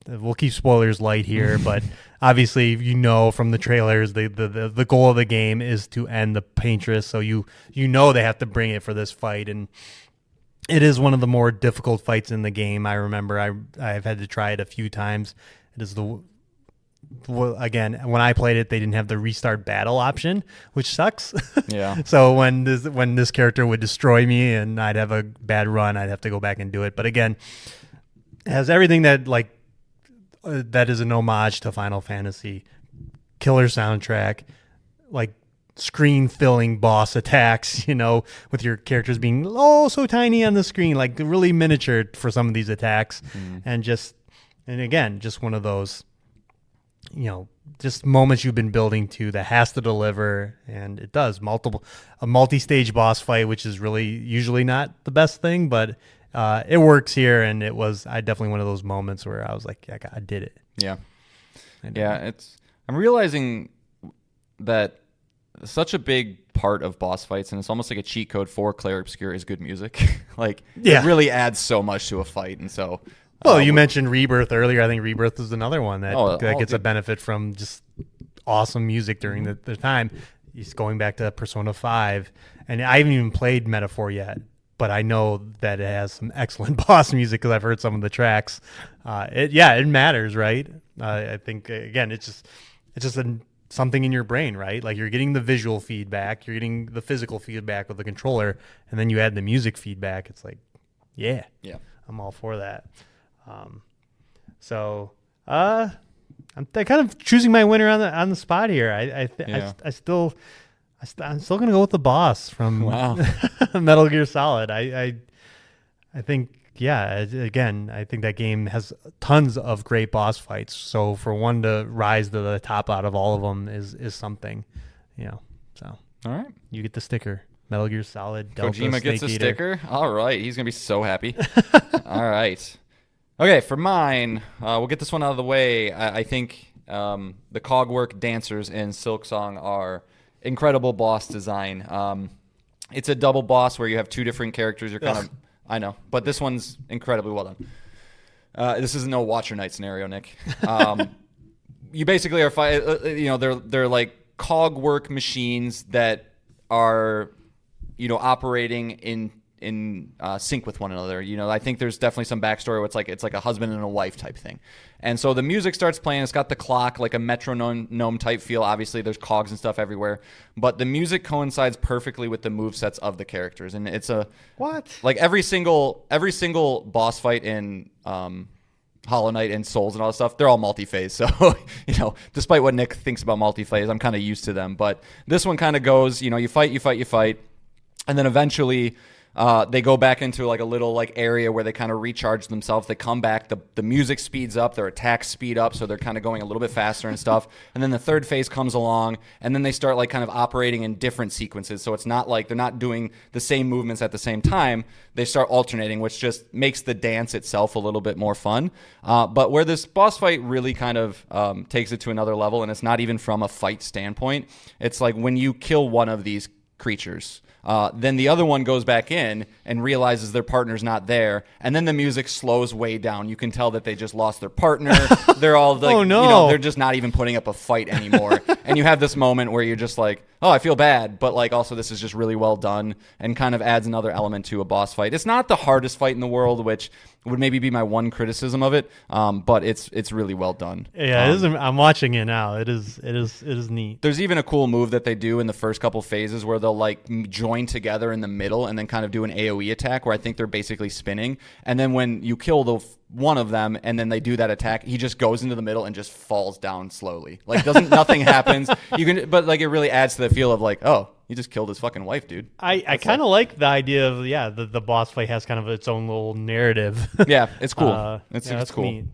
We'll keep spoilers light here, but obviously, from the trailers, the goal of the game is to end the Paintress. So they have to bring it for this fight, and it is one of the more difficult fights in the game. I remember I've had to try it a few times. It is again, when I played it, they didn't have the restart battle option, which sucks. Yeah. So when this character would destroy me and I'd have a bad run, I'd have to go back and do it. But again, it has everything that that is an homage to Final Fantasy. Killer soundtrack, like screen-filling boss attacks, with your characters being so tiny on the screen, like really miniature for some of these attacks. And again, just one of those, just moments you've been building to that has to deliver, and it does. A multi-stage boss fight, which is really usually not the best thing, but it works here, and I definitely one of those moments where I was like, yeah, I did it. Yeah. I did Yeah, it. I'm realizing that such a big part of boss fights, and it's almost like a cheat code for Clair Obscur, is good music. Like, Yeah. it really adds so much to a fight, and so. Well, you mentioned Rebirth earlier. I think Rebirth is another one that, that gets a dude. benefit from just awesome music during the time. He's going back to Persona 5, and I haven't even played Metaphor yet, but I know that it has some excellent boss music because I've heard some of the tracks. It matters, right? I think again, it's just something in your brain, right? Like you're getting the visual feedback, you're getting the physical feedback with the controller, and then you add the music feedback. It's like, yeah, I'm all for that. I'm kind of choosing my winner on the spot here. I'm still gonna go with the boss from Wow. Metal Gear Solid. I think again, I think that game has tons of great boss fights. So for one to rise to the top out of all of them is something, So All right. you get the sticker, Metal Gear Solid. Delta Kojima gets a Snake Eater. sticker. All right. He's going to be so happy. All right. Okay, for mine, we'll get this one out of the way. I think the Cogwork Dancers in Silksong are incredible boss design. It's a double boss where you have two different characters. You're kind of, I know, but this one's incredibly well done. This is no Watcher Knight scenario, Nick. You basically are they're like cogwork machines that are, operating in sync with one another. I think there's definitely some backstory where it's like a husband and a wife type thing. And so the music starts playing. It's got the clock, like a metronome type feel. Obviously, there's cogs and stuff everywhere, but the music coincides perfectly with the movesets of the characters. And it's like every single boss fight in Hollow Knight and Souls and all that stuff, they're all multi-phase. So, despite what Nick thinks about multi-phase, I'm kind of used to them. But this one kind of goes, you fight, and then eventually they go back into like a little like area where they kind of recharge themselves. They come back, the music speeds up, their attacks speed up, so they're kind of going a little bit faster and stuff. And then the third phase comes along, and then they start like kind of operating in different sequences. So it's not like they're not doing the same movements at the same time. They start alternating, which just makes the dance itself a little bit more fun. But where this boss fight really kind of takes it to another level, and it's not even from a fight standpoint, it's like when you kill one of these creatures, then the other one goes back in and realizes their partner's not there, and then the music slows way down. You can tell that they just lost their partner. They're all like, Oh, no. they're just not even putting up a fight anymore. And you have this moment where you're just like, oh, I feel bad, but like also this is just really well done and kind of adds another element to a boss fight. It's not the hardest fight in the world, which would maybe be my one criticism of it, but it's really well done. Yeah, it is, I'm watching it now. It is neat. There's even a cool move that they do in the first couple phases where they'll like join together in the middle and then kind of do an AoE attack where I think they're basically spinning. And then when you kill one of them and then they do that attack, he just goes into the middle and just falls down slowly. Like nothing happens. But like it really adds to the feel of like, oh, he just killed his fucking wife, dude. I kind of like the idea of the boss fight has kind of its own little narrative. Yeah, it's cool. It's that's cool. neat.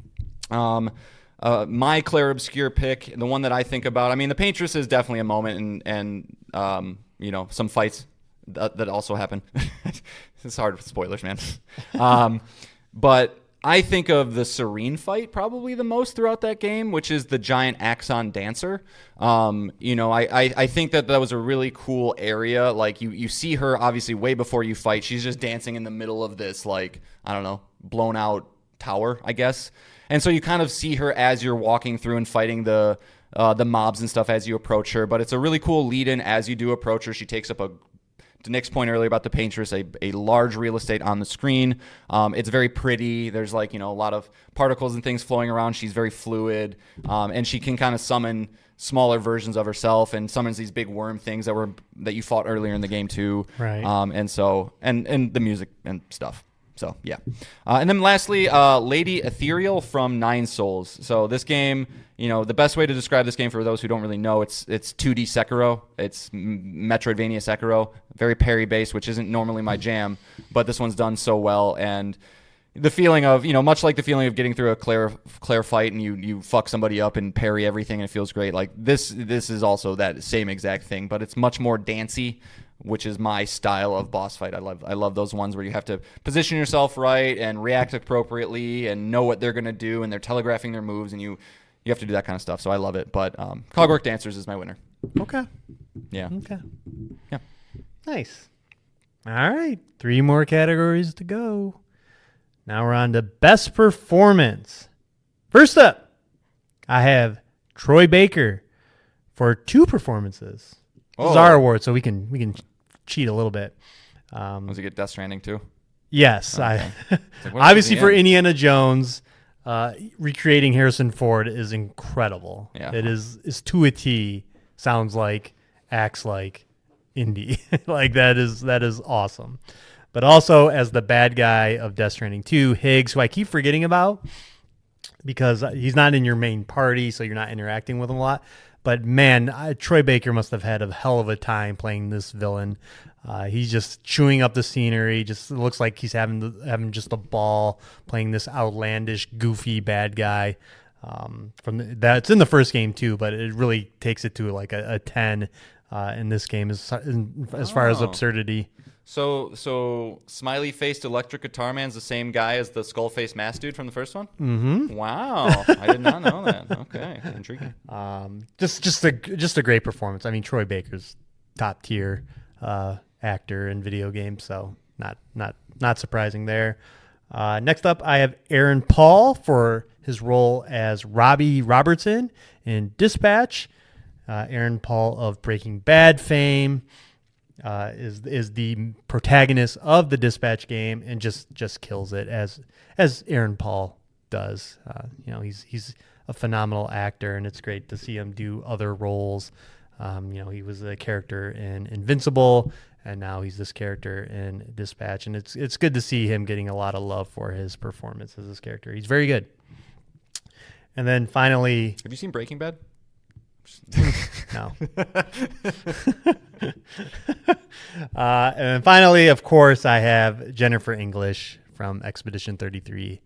My Clair Obscure pick, the one that I think about, I mean, the Paintress is definitely a moment and some fights that also happen. It's hard with spoilers, man. But I think of the Serene fight probably the most throughout that game, which is the giant Axon Dancer. I think that was a really cool area. Like you see her obviously way before you fight. She's just dancing in the middle of this, like, I don't know, blown out tower, I guess. And so you kind of see her as you're walking through and fighting the mobs and stuff as you approach her. But it's a really cool lead-in as you do approach her. She takes up to Nick's point earlier about the Paintress, a large real estate on the screen. It's very pretty. There's like, a lot of particles and things flowing around. She's very fluid. And she can kind of summon smaller versions of herself and summons these big worm things that you fought earlier in the game too. Right. And the music and stuff. So, yeah. And then lastly, Lady Ethereal from Nine Souls. So this game, the best way to describe this game for those who don't really know, it's 2D Sekiro. It's Metroidvania Sekiro, very parry-based, which isn't normally my jam, but this one's done so well. And the feeling of, much like the feeling of getting through a Claire fight and you fuck somebody up and parry everything and it feels great. Like this is also that same exact thing, but it's much more dancey, which is my style of boss fight. I love those ones where you have to position yourself right and react appropriately and know what they're going to do, and they're telegraphing their moves, and you have to do that kind of stuff. So I love it. But Clockwork Dancers is my winner. Okay. Yeah. Okay. Yeah. Nice. All right. 3 more categories to go. Now we're on to best performance. First up, I have Troy Baker for 2 performances. This is our award, so we can cheat a little bit. Was he get Death Stranding too? Yes, Okay. Like, what obviously was for the end? Indiana Jones, recreating Harrison Ford is incredible. Yeah. It is to a T. Sounds like, acts like Indy. Like that is awesome. But also as the bad guy of Death Stranding 2, Higgs, who I keep forgetting about because he's not in your main party, so you're not interacting with him a lot. But man, Troy Baker must have had a hell of a time playing this villain. He's just chewing up the scenery. Just looks like he's having just a ball playing this outlandish, goofy bad guy. That's in the first game too, but it really takes it to like a 10 in this game as far as absurdity. So smiley-faced electric guitar man's the same guy as the skull-faced mask dude from the first one? Mm-hmm. Wow, I did not know that. Okay, intriguing. Just a great performance. I mean, Troy Baker's top tier actor in video games, so not surprising there. Next up, I have Aaron Paul for his role as Robbie Robertson in Dispatch. Aaron Paul of Breaking Bad fame. Is the protagonist of the Dispatch game and just kills it as Aaron Paul does. He's a phenomenal actor, and it's great to see him do other roles. He was a character in Invincible, and now he's this character in Dispatch, and it's good to see him getting a lot of love for his performance as this character. He's very good. And then finally, Have you seen Breaking Bad? no. And then finally, of course, I have Jennifer English from Expedition 33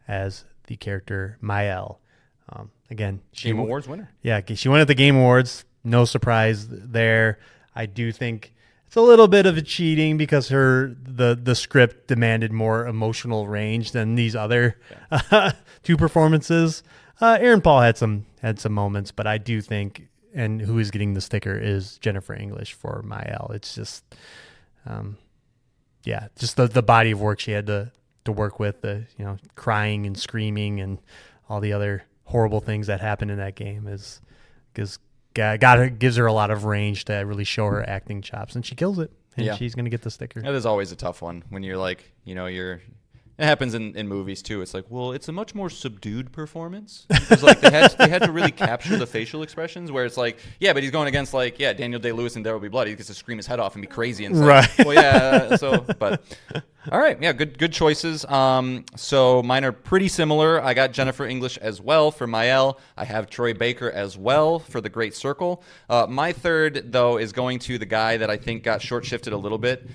as the character Mael. Again, Game Awards winner. Yeah, she won at the Game Awards. No surprise there. I do think it's a little bit of a cheating because the script demanded more emotional range than these other 2 performances. Aaron Paul had some moments, but I do think, and who is getting the sticker is Jennifer English for Mael. It's just, just the body of work she had to work with, the crying and screaming and all the other horrible things that happen in that game gives her a lot of range to really show her acting chops, and she kills it. And she's gonna get the sticker. That is always a tough one when you're like, it happens in movies too. It's like, well, it's a much more subdued performance because like they had to really capture the facial expressions where it's like, yeah, but he's going against like, Daniel Day-Lewis and There Will Be Blood. He gets to scream his head off and be crazy and stuff. Right. Well, yeah. But all right, yeah, good choices. So mine are pretty similar. I got Jennifer English as well for Mael. I have Troy Baker as well for The Great Circle. My third though is going to the guy that I think got short shifted a little bit.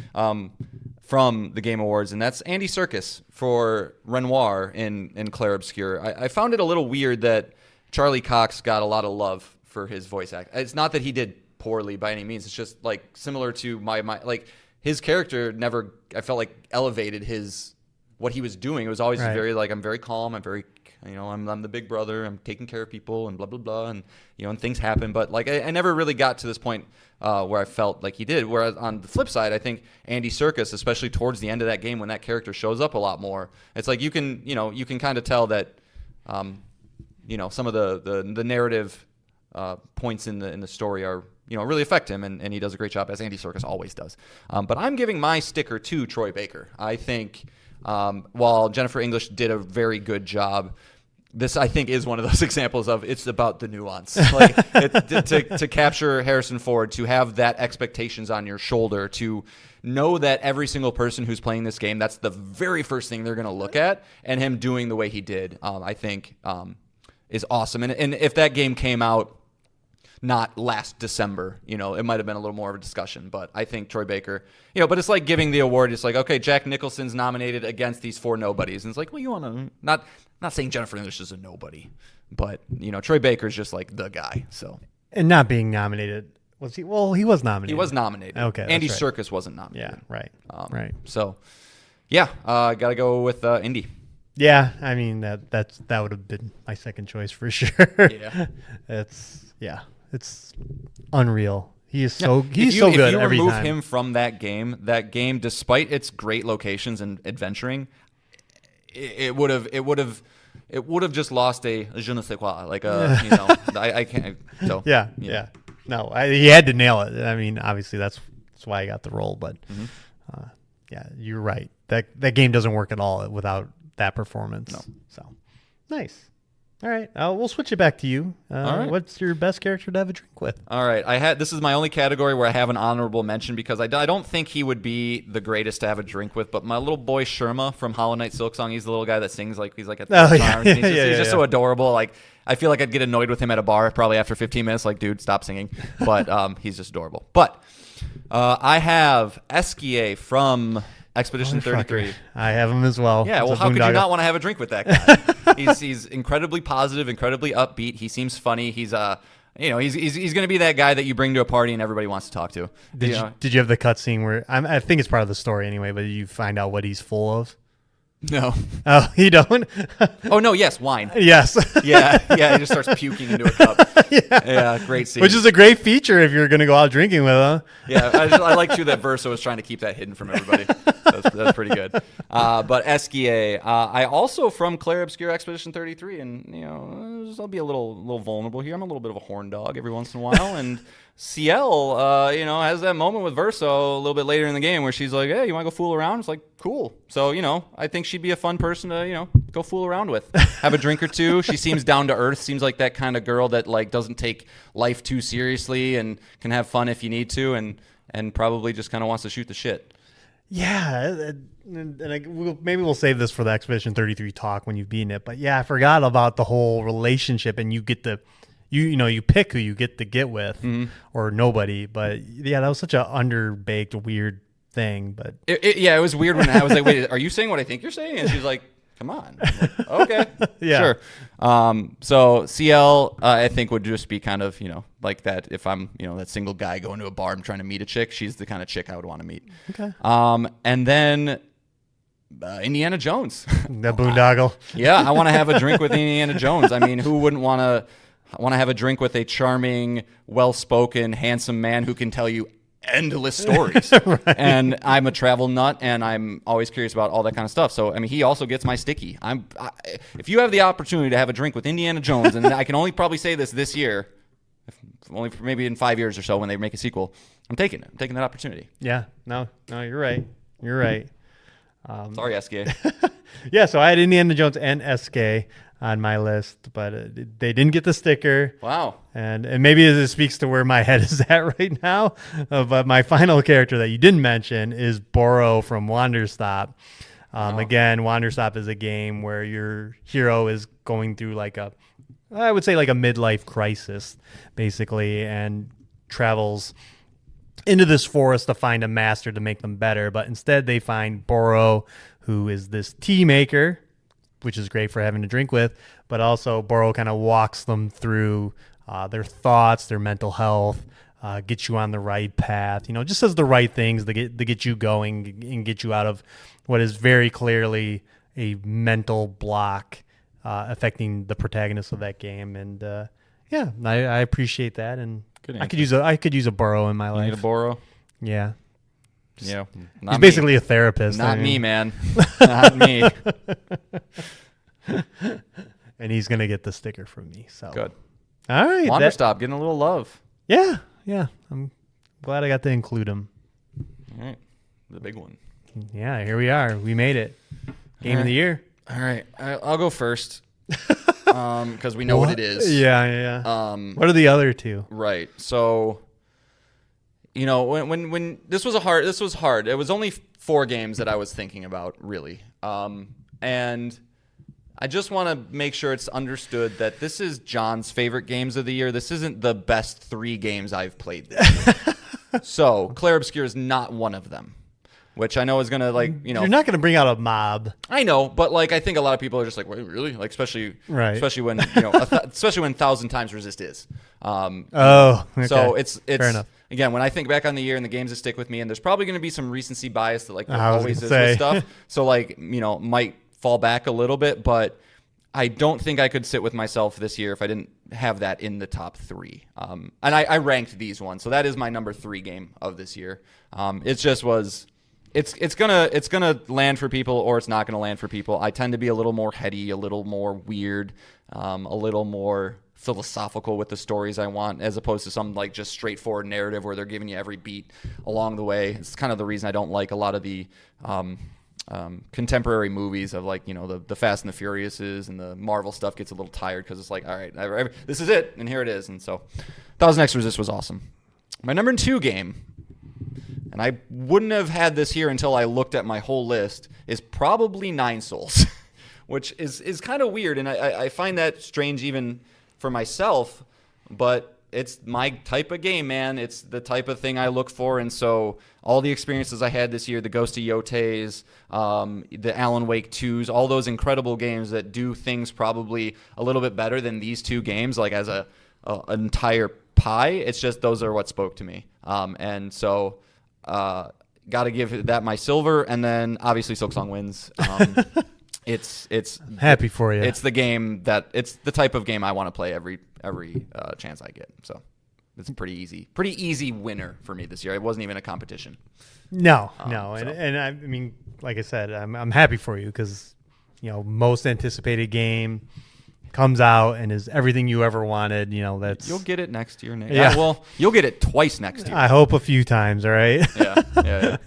From the Game Awards, and that's Andy Serkis for Renoir in Clair Obscur. I found it a little weird that Charlie Cox got a lot of love for his voice act. It's not that he did poorly by any means. It's just like similar to my like his character never, I felt like, elevated what he was doing. It was always very like, I'm very calm, I'm very, I'm the big brother, I'm taking care of people and blah blah blah, and and things happen. But like I never really got to this point where I felt like he did. Whereas on the flip side, I think Andy Serkis, especially towards the end of that game when that character shows up a lot more, it's like you can kind of tell that some of the narrative points in the story are really affect him, and he does a great job, as Andy Serkis always does. But I'm giving my sticker to Troy Baker. I think while Jennifer English did a very good job, this, I think, is one of those examples of it's about the nuance. Like to capture Harrison Ford, to have that expectations on your shoulder, to know that every single person who's playing this game, that's the very first thing they're going to look at, and him doing the way he did, I think, is awesome. And if that game came out not last December, it might have been a little more of a discussion. But I think Troy Baker, but it's like giving the award. It's like, okay, Jack Nicholson's nominated against these 4 nobodies, and it's like, well, you want to not saying Jennifer English is a nobody, but Troy Baker's just like the guy. So, and not being nominated Was he? Well, he was nominated. He was nominated. Okay, that's Andy right. Serkis wasn't nominated. Yeah, right. Um, right. So, yeah, got to go with Indy. Yeah, I mean that would have been my second choice for sure. Yeah. It's unreal. He is so If he's you- so good If you every remove time. him from that game, despite its great locations and adventuring, it would have just lost a je ne sais quoi, like I can't. So Yeah. No, he had to nail it. I mean, obviously that's why I got the role. But yeah, you're right. That game doesn't work at all without that performance. No. So nice. All right, we'll switch it back to you. All right. What's your best character to have a drink with? All right, this is my only category where I have an honorable mention because I don't think he would be the greatest to have a drink with, but my little boy Sherma from Hollow Knight Silksong, he's the little guy that sings like he's like at the Oh, yeah. arms, and he's Yeah, just yeah. so adorable. Like I feel like I'd get annoyed with him at a bar probably after 15 minutes. Like, dude, stop singing. But he's just adorable. But I have Esquier from Expedition 33. I have him as well. Yeah, It's well, a how could you boondoggle. not want to have a drink with that guy? he's incredibly positive, incredibly upbeat. He seems funny. He's he's going to be that guy that you bring to a party and everybody wants to talk to. Did you have the cutscene where I think it's part of the story anyway? But you find out what he's full of. No. Oh, you don't? Oh no, yes, wine. Yes. Yeah, he just starts puking into a cup. Yeah, great scene. Which is a great feature if you're going to go out drinking with him. Yeah, I like too that Verso was trying to keep that hidden from everybody. That's pretty good. But Esquier, I also from Claire Obscure Expedition 33, and I'll be a little vulnerable here. I'm a little bit of a horn dog every once in a while, and CL, has that moment with Verso a little bit later in the game where she's like, "Hey, you want to go fool around?" It's like, cool. So I think she'd be a fun person to go fool around with, have a drink or two. She seems down to earth. Seems like that kind of girl that like doesn't take life too seriously and can have fun if you need to, and probably just kind of wants to shoot the shit. Yeah, maybe we'll save this for the Expedition 33 talk when you've beaten it. But yeah, I forgot about the whole relationship, and you get the, you pick who you get to get with, or nobody. But yeah, that was such a underbaked, weird thing. But It was weird when I was like, "Wait, are you saying what I think you're saying?" And she's like, "Come on." I'm like, okay, Yeah. sure. So CL, I think would just be kind of like that. If I'm that single guy going to a bar and trying to meet a chick, she's the kind of chick I would want to meet. Okay. And then Indiana Jones. the boondoggle. Yeah, I want to have a drink with Indiana Jones. I mean, who wouldn't want to have a drink with a charming, well-spoken, handsome man who can tell you endless stories? Right. And I'm a travel nut, and I'm always curious about all that kind of stuff. So, I mean, he also gets my sticky. If you have the opportunity to have a drink with Indiana Jones, and I can only probably say this year, only maybe in 5 years or so when they make a sequel, I'm taking it. I'm taking that opportunity. Yeah. No, you're right. You're right. Sorry, Esquier. Yeah, so I had Indiana Jones and SK on my list, but they didn't get the sticker. Wow. And maybe it speaks to where my head is at right now. But my final character that you didn't mention is Boro from Wanderstop. Again, Wanderstop is a game where your hero is going through I would say like a midlife crisis, basically, and travels into this forest to find a master to make them better. But instead they find Boro, who is this tea maker, which is great for having to drink with, but also Boro kind of walks them through their thoughts, their mental health, get you on the right path, just says the right things to get you going and get you out of what is very clearly a mental block affecting the protagonist of that game. And yeah, I appreciate that. And Good I could use a Boro in my life. Need a Boro? Yeah. Yeah. He's basically a therapist. Not me, man. Not me. And he's going to get the sticker from me. So Good. All right. Wanderstop, getting a little love. Yeah. I'm glad I got to include him. All right. The big one. Yeah, here we are. We made it. Game of the year. All right. I'll go first because we know what it is. Yeah. What are the other two? Right. So, when this was hard. It was only 4 games that I was thinking about, really. And I just want to make sure it's understood that this is John's favorite games of the year. This isn't the best 3 games I've played this year. So, Claire Obscure is not one of them. which I know is gonna You're not going to bring out a mob. I know, but I think a lot of people are just like, wait, really? Especially when especially when 1,000 Times Resist is. Okay. So it's Fair enough. Again, when I think back on the year and the games that stick with me, and there's probably going to be some recency bias that there I was always is gonna with say. stuff. So might fall back a little bit, but I don't think I could sit with myself this year if I didn't have that in the top 3. And I ranked these ones, so that is my number 3 game of this year. It just was. It's gonna land for people, or it's not gonna land for people. I tend to be a little more heady, a little more weird, a little more philosophical with the stories I want, as opposed to some just straightforward narrative where they're giving you every beat along the way. It's kind of the reason I don't like a lot of the contemporary movies of the Fast and the Furiouses and the Marvel stuff. Gets a little tired because it's all right, this is it, and here it is. And so, Thousand X Resist was awesome. My number 2 game, and I wouldn't have had this here until I looked at my whole list, is probably Nine Souls, which is kind of weird, and I find that strange even for myself, but it's my type of game, man. It's the type of thing I look for, and so all the experiences I had this year, the Ghost of Yotes, the Alan Wake 2s, all those incredible games that do things probably a little bit better than these 2 games, as an entire pie. It's just those are what spoke to me, and so got to give that my silver, and then obviously Silksong wins. It's I'm happy for you. It's the game it's the type of game I want to play every chance I get. So it's a pretty easy winner for me this year. It wasn't even a competition. No, and I mean, like I said, I'm happy for you because most anticipated game comes out and is everything you ever wanted. That's you'll get it next year, Nate. Yeah. Well, you'll get it twice next year. I hope a few times. All right. Yeah.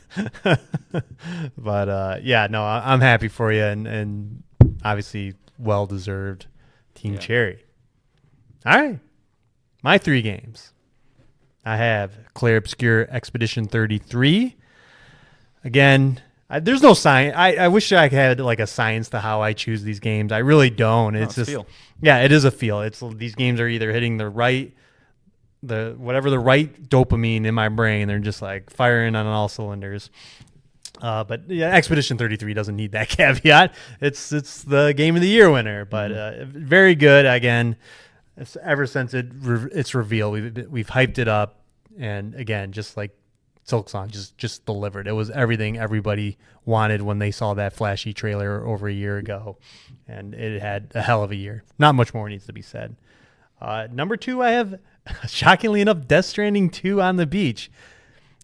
But I'm happy for you, and obviously well deserved, Team Cherry. All right, my 3 games. I have Clair Obscur Expedition 33. Again, there's no science. I wish I had a science to how I choose these games. I really don't. It's just feel. Yeah, it is a feel. It's these games are either hitting the right dopamine in my brain. They're just firing on all cylinders. But yeah, Expedition 33 doesn't need that caveat. It's the Game of the Year winner, but very good. Again, ever since it's revealed, we've hyped it up, and again, just like Silksong, just delivered. It was everything everybody wanted when they saw that flashy trailer over a year ago, and it had a hell of a year. Not much more needs to be said. Number 2, I have, shockingly enough, Death Stranding 2 on the beach.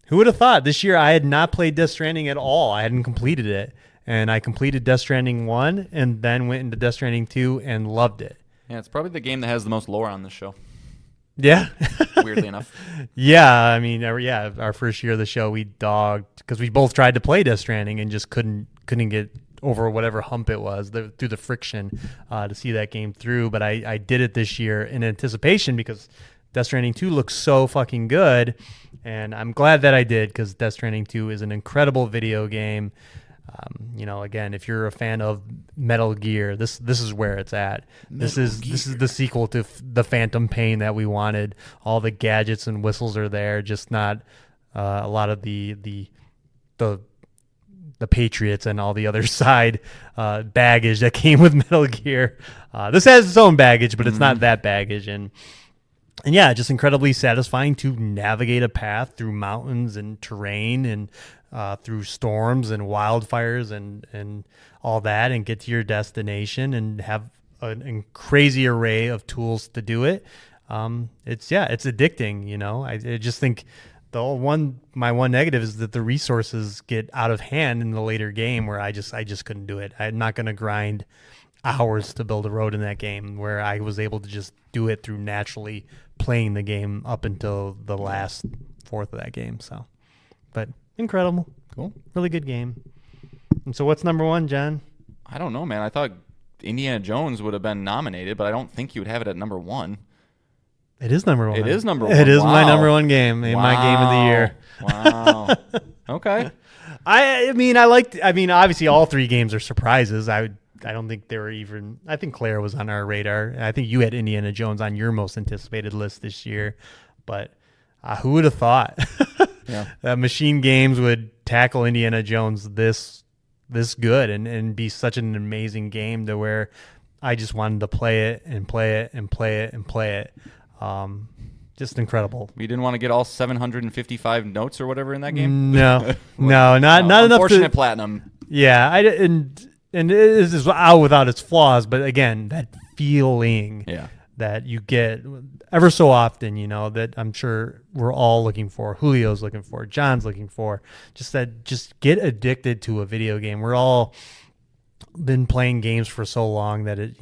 Who would have thought this year I had not played Death Stranding at all? I hadn't completed it. And I completed Death Stranding 1 and then went into Death Stranding 2 and loved it. Yeah, it's probably the game that has the most lore on this show. Yeah. Weirdly enough. Yeah, I mean, our first year of the show, we dogged because we both tried to play Death Stranding and just couldn't get over whatever hump it was through the friction to see that game through. But I did it this year in anticipation because Death Stranding 2 looks so fucking good. And I'm glad that I did because Death Stranding 2 is an incredible video game. Again, if you're a fan of Metal Gear, this is where it's at. This is the sequel to the Phantom Pain that we wanted. All the gadgets and whistles are there, just not a lot of the Patriots and all the other side baggage that came with Metal Gear. This has its own baggage, but it's not that baggage. And yeah, just incredibly satisfying to navigate a path through mountains and terrain and through storms and wildfires and all that, and get to your destination and have a crazy array of tools to do it. It's addicting. I just think my one negative is that the resources get out of hand in the later game where I just couldn't do it. I'm not going to grind hours to build a road in that game where I was able to just do it through naturally playing the game up until the last fourth of that game. So, but incredible. Cool. Really good game. And so what's number 1, John? I don't know, man. I thought Indiana Jones would have been nominated, but I don't think you would have it at number 1. It is number 1. It is number 1. It is Wow. my number 1 game in my game of the year. Wow. Okay. I mean, obviously all 3 games are surprises. I don't think they were even. I think Claire was on our radar. I think you had Indiana Jones on your most anticipated list this year, but who would have thought Yeah. that Machine Games would tackle Indiana Jones this good and be such an amazing game to where I just wanted to play it and play it and play it and play it. Just incredible. We didn't want to get all 755 notes or whatever in that game. No, not enough. Unfortunate platinum. Yeah, and it is out without its flaws, but again, that feeling Yeah. that you get ever so often, that I'm sure we're all looking for, Julio's looking for, John's looking for, just get addicted to a video game. We're all been playing games for so long that it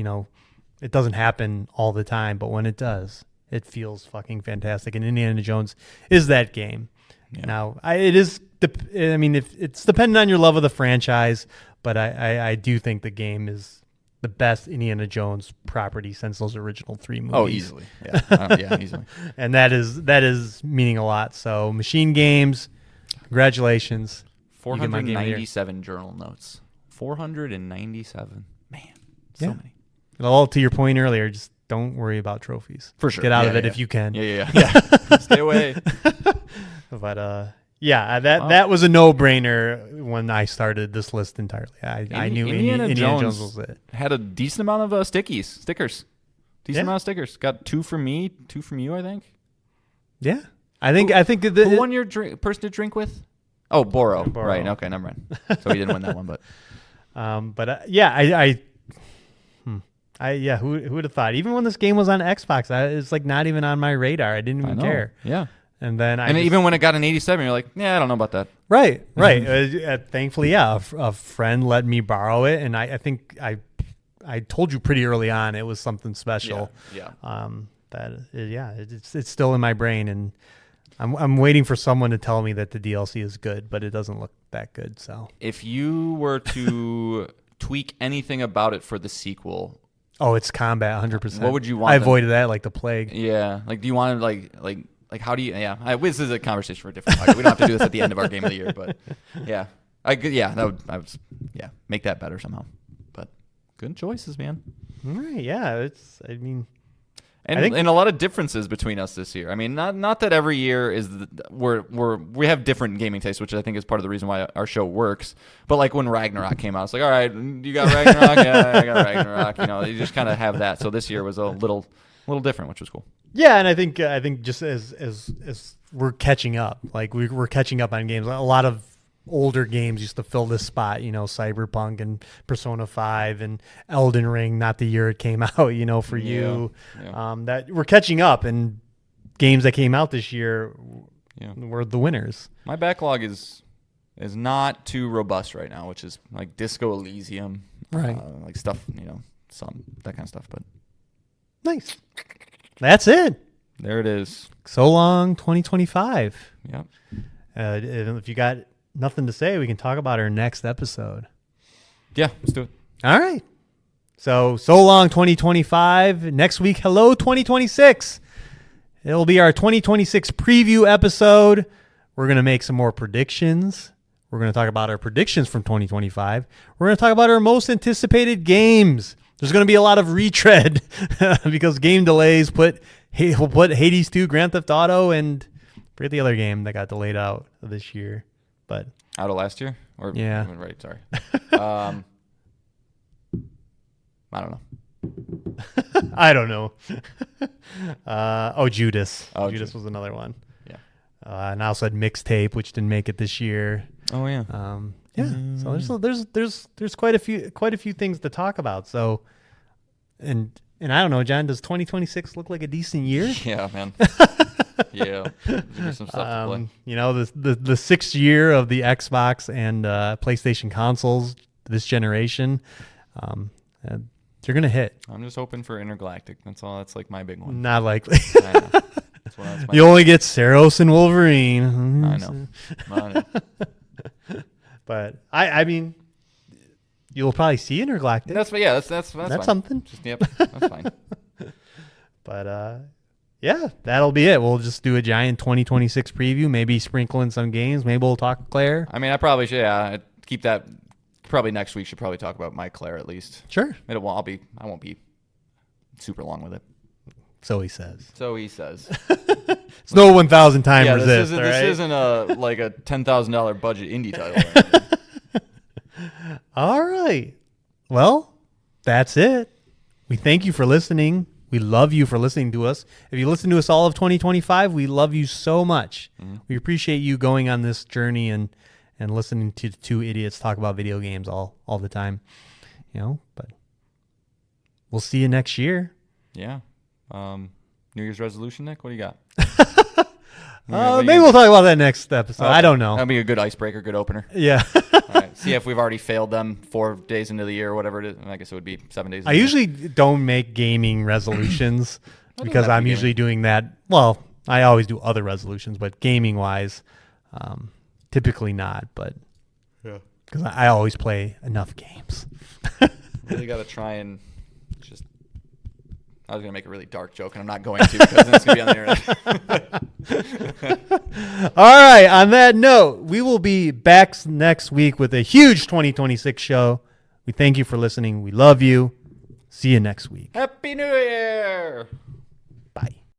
doesn't happen all the time, but when it does, it feels fucking fantastic. And Indiana Jones is that game. Yeah. Now, it's dependent on your love of the franchise, but I do think the game is the best Indiana Jones property since those original 3 movies. Oh, easily. Yeah, yeah, easily. And that is meaning a lot. So, Machine Games, congratulations. You get my game of the year. 497 journal notes. 497. Man, so Yeah. many. All to your point earlier, just don't worry about trophies. For sure. Get out Yeah, of it yeah. if you can. Yeah. Stay away. But that was a no-brainer when I started this list entirely. I knew Indiana Jones was it. Had a decent amount of stickers. Decent Yeah. amount of stickers. Got 2 from me, 2 from you, I think. Yeah, I think Who won your person to drink with? Oh, Boro. Boro. Right. Okay, never mind. So he didn't win that one, but who would have thought? Even when this game was on Xbox, it's like not even on my radar. I didn't even care. Yeah. And then even when it got an 87, you're like, yeah, I don't know about that. right. Thankfully, a friend let me borrow it, and I think I told you pretty early on it was something special. Yeah. It's still in my brain, and I'm waiting for someone to tell me that the DLC is good, but it doesn't look that good. So If you were to tweak anything about it for the sequel, it's combat 100%. What would you want I them- avoided that like the plague. yeah, like do you want to like how do you? Yeah, this is a conversation for a different podcast. We don't have to do this at the end of our game of the year, but yeah, make that better somehow. But good choices, man. All right, yeah, And I think- and a lot of differences between us this year. I mean, not that every year is we have different gaming tastes, which I think is part of the reason why our show works. But like when Ragnarok came out, it's like, all right, you got Ragnarok, yeah, I got Ragnarok. You just kind of have that. So this year was a little different, which was cool. Yeah, and I think just as we're catching up, like we're catching up on games. A lot of older games used to fill this spot, Cyberpunk and Persona 5 and Elden Ring, not the year it came out, for you. Yeah. That we're catching up, and games that came out this year were the winners. My backlog is not too robust right now, which is like Disco Elysium, Right. like stuff, some that kind of stuff. But Nice. That's it. there it is. So long, 2025. Yep. If you got nothing to say, we can talk about our next episode. Yeah, let's do it. All right. So long, 2025. Next week, hello, 2026. It'll be our 2026 preview episode. We're going to make some more predictions. We're going to talk about our predictions from 2025. We're going to talk about our most anticipated games. There's going to be a lot of retread because game delays will put Hades 2, Grand Theft Auto, and forget the other game that got delayed out this year. But Out of last year? Or Yeah. Right, sorry. I don't know. I don't know. Judas. Oh, Judas was another one. Yeah. And I also had Mixtape, which didn't make it this year. Oh yeah. So there's quite a few things to talk about. So, and I don't know, John, does 2026 look like a decent year? Yeah, man. Yeah. There's some stuff to play. The 6th year of the Xbox and PlayStation consoles this generation, they're gonna hit. I'm just hoping for Intergalactic. That's all. That's like my big one. Not likely. I know. That's my You only get Saros and Wolverine. I know. But I mean, you'll probably see Intergalactic. That's fine. something. Yep, that's fine. But that'll be it. We'll just do a giant 2026 preview. Maybe sprinkle in some games. Maybe we'll talk Claire. I mean, I probably should. Yeah, keep that. Probably next week should probably talk about my Claire at least. Sure. I won't be super long with it. So he says. So he says. It's no 1,000 time Yeah, resist. this isn't a like a $10,000 budget indie title. All right. Well, that's it. We thank you for listening. We love you for listening to us. If you listen to us all of 2025, we love you so much. We appreciate you going on this journey and listening to two idiots talk about video games all the time. But we'll see you next year. Yeah. New Year's resolution, Nick? What do you got? Maybe we'll talk about that next episode. I don't know. That'd be a good icebreaker, good opener. Yeah. All right. See if we've already failed them 4 days into the year or whatever it is. I guess it would be 7 days. I usually don't make gaming resolutions because I'm usually doing that. Well, I always do other resolutions, but gaming wise, typically not. But because I always play enough games. Really got to try and just. I was going to make a really dark joke, and I'm not going to because then it's going to be on the internet. All right. On that note, we will be back next week with a huge 2026 show. We thank you for listening. We love you. See you next week. Happy New Year!